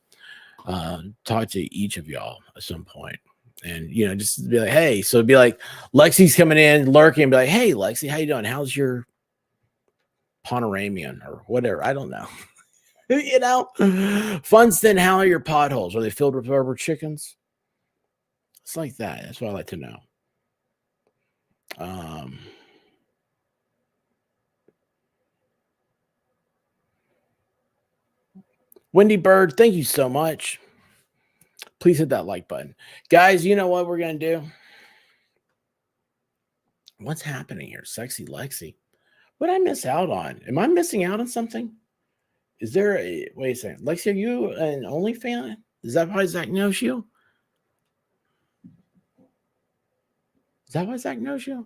Speaker 1: talk to each of y'all at some point. And, you know, just be like, hey, so it'd be like Lexi's coming in, lurking, and be like, hey, Lexi, how you doing? How's your Pomeranian or whatever? I don't know. You know, Funston, how are your potholes? Are they filled with rubber chickens? It's like that. That's what I like to know. Wendy Bird, thank you so much. Please hit that like button. Guys, you know what we're going to do? What's happening here? Sexy Lexi. What did I miss out on? Am I missing out on something? Is there a... Wait a second. Lexi, are you an OnlyFan? Is that why Zach knows you? Is that why Zach knows you?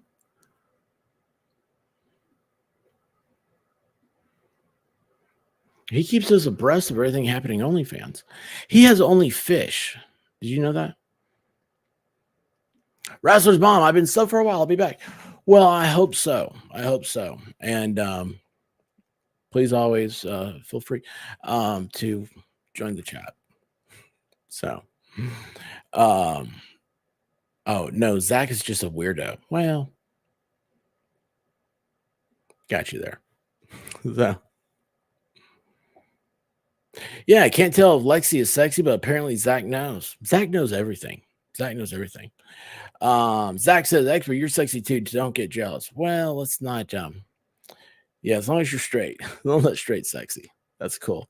Speaker 1: He keeps us abreast of everything happening on OnlyFans. He has only fish. Did you know that? Wrestler's Mom, I've been stuck for a while. I'll be back. Well, I hope so. I hope so. And please always feel free to join the chat. So, oh, no, Zach is just a weirdo. Well, got you there. So, yeah, I can't tell if Lexi is sexy, but apparently Zach knows. Zach knows everything. Zach knows everything. Zach says, "Expert, you're sexy too. Don't get jealous." Well, let's not. Yeah, as long as you're straight, don't let straight sexy. That's cool.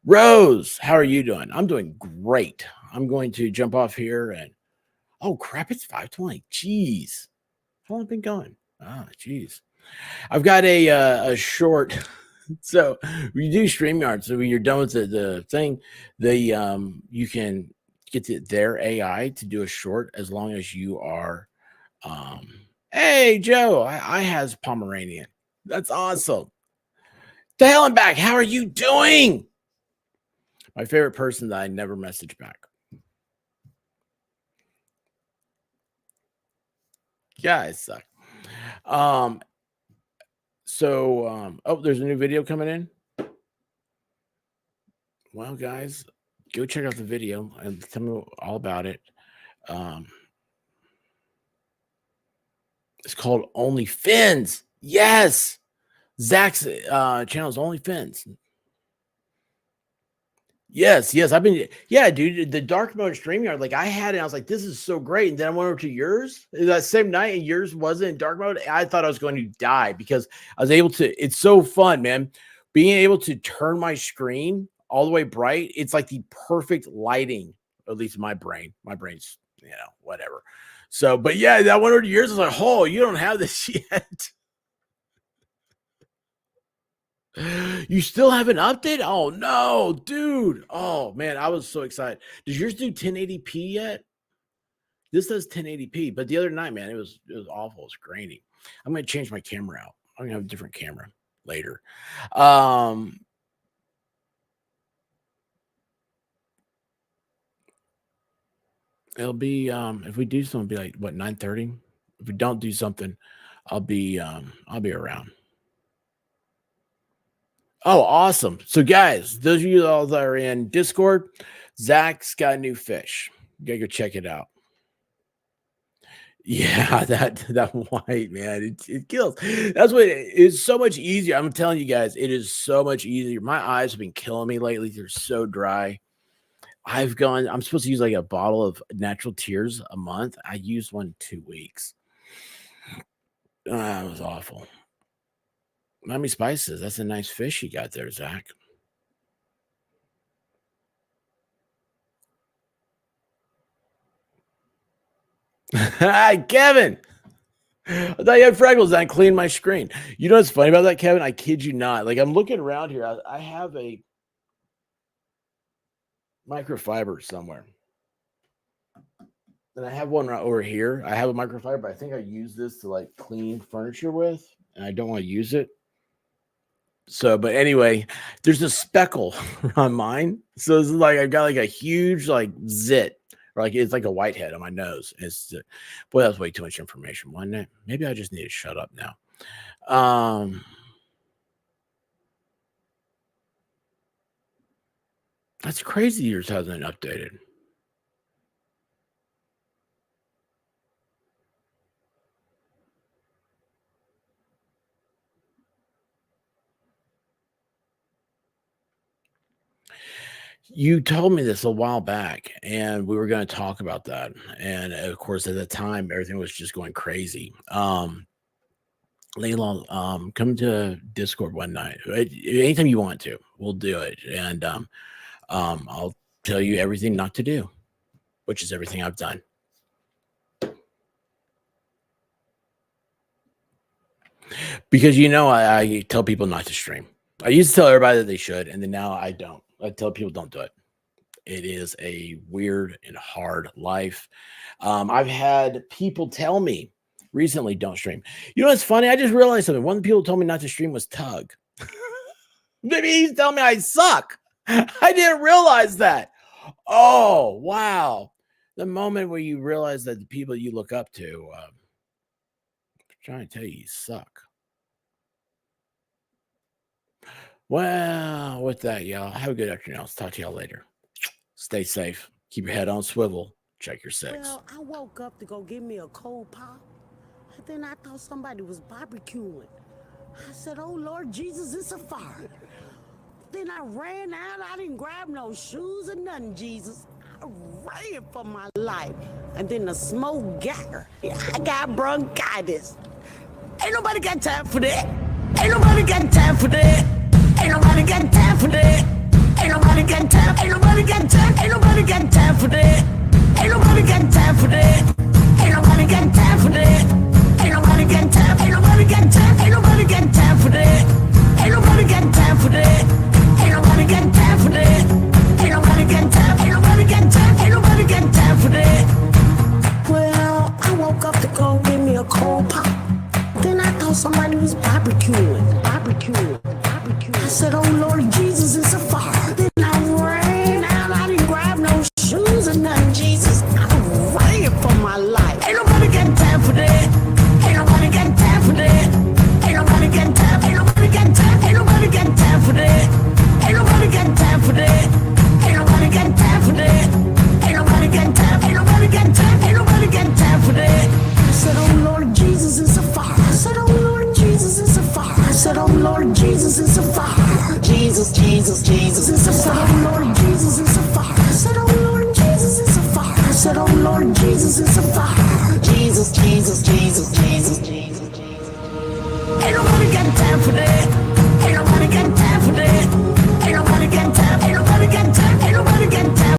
Speaker 1: Rose, how are you doing? I'm doing great. I'm going to jump off here and oh crap, it's 5:20. Jeez, how long have I been going? Ah, jeez. I've got a short. So we do StreamYard. So when you're done with the thing, you can get their AI to do a short as long as you are. Hey Joe, I has Pomeranian. That's awesome. The hell I'm back. How are you doing? My favorite person that I never message back. Guys suck. Oh, there's a new video coming in. Well, guys, go check out the video and tell me all about it. It's called OnlyFins. Yes, Zach's channel is OnlyFins. Yes, I've been, dude, the dark mode StreamYard, like I had it, I was like, this is so great. And then I went over to yours that same night, and yours wasn't in dark mode. I thought I was going to die because I was able to, it's so fun, man. Being able to turn my screen all the way bright, it's like the perfect lighting, at least in my brain. My brain's, whatever. So, but yeah, that went over to yours. I was like, oh, you don't have this yet. You still haven't updated? Oh no, dude. Oh man, I was so excited. Does yours do 1080p yet? This does 1080p, but the other night, man, it was awful. It's grainy. I'm gonna change my camera out. I'm gonna have a different camera later. It'll be if we do something, it'll be like what, 9:30. If we don't do something, I'll be around. Oh, awesome. So, guys, those of you all that are in Discord, Zach's got a new fish. You gotta go check it out. Yeah, that white, man, it kills. That's what it's so much easier. I'm telling you guys, it is so much easier. My eyes have been killing me lately. They're so dry. I'm supposed to use like a bottle of natural tears a month. I used one 2 weeks. It was awful. Miami Spices. That's a nice fish you got there, Zach. Hi, Kevin. I thought you had freckles. I cleaned my screen. You know what's funny about that, Kevin? I kid you not. Like, I'm looking around here. I have a microfiber somewhere. And I have one right over here. I have a microfiber, but I think I use this to like clean furniture with, and I don't want to use it. So, but anyway, there's a speckle on mine. So it's like I've got like a huge like zit, or like it's like a whitehead on my nose. It's boy, that's way too much information, wasn't it? Maybe I just need to shut up now. That's crazy. Yours hasn't been updated. You told me this a while back, and we were going to talk about that. And of course, at the time, everything was just going crazy. Layla, come to Discord one night. Anytime you want to, we'll do it. And I'll tell you everything not to do, which is everything I've done. Because, I tell people not to stream. I used to tell everybody that they should, and then now I don't. I tell people don't do it. It is a weird and hard life. I've had people tell me recently, don't stream. You know what's funny? I just realized something. One of the people told me not to stream was Tug. Maybe he's telling me I suck. I didn't realize that. Oh, wow. The moment where you realize that the people you look up to, I'm trying to tell you suck. Well, with that, y'all, have a good afternoon. I'll talk to y'all later. Stay safe. Keep your head on swivel. Check your sex.
Speaker 17: Well, I woke up to go get me a cold pop, and then I thought somebody was barbecuing. I said, oh, Lord Jesus, it's a fire. Then I ran out. I didn't grab no shoes or nothing, Jesus. I ran for my life. And then the smoke got her. I got bronchitis. Ain't nobody got time for that. Ain't nobody got time for that. Ain't nobody got time for that.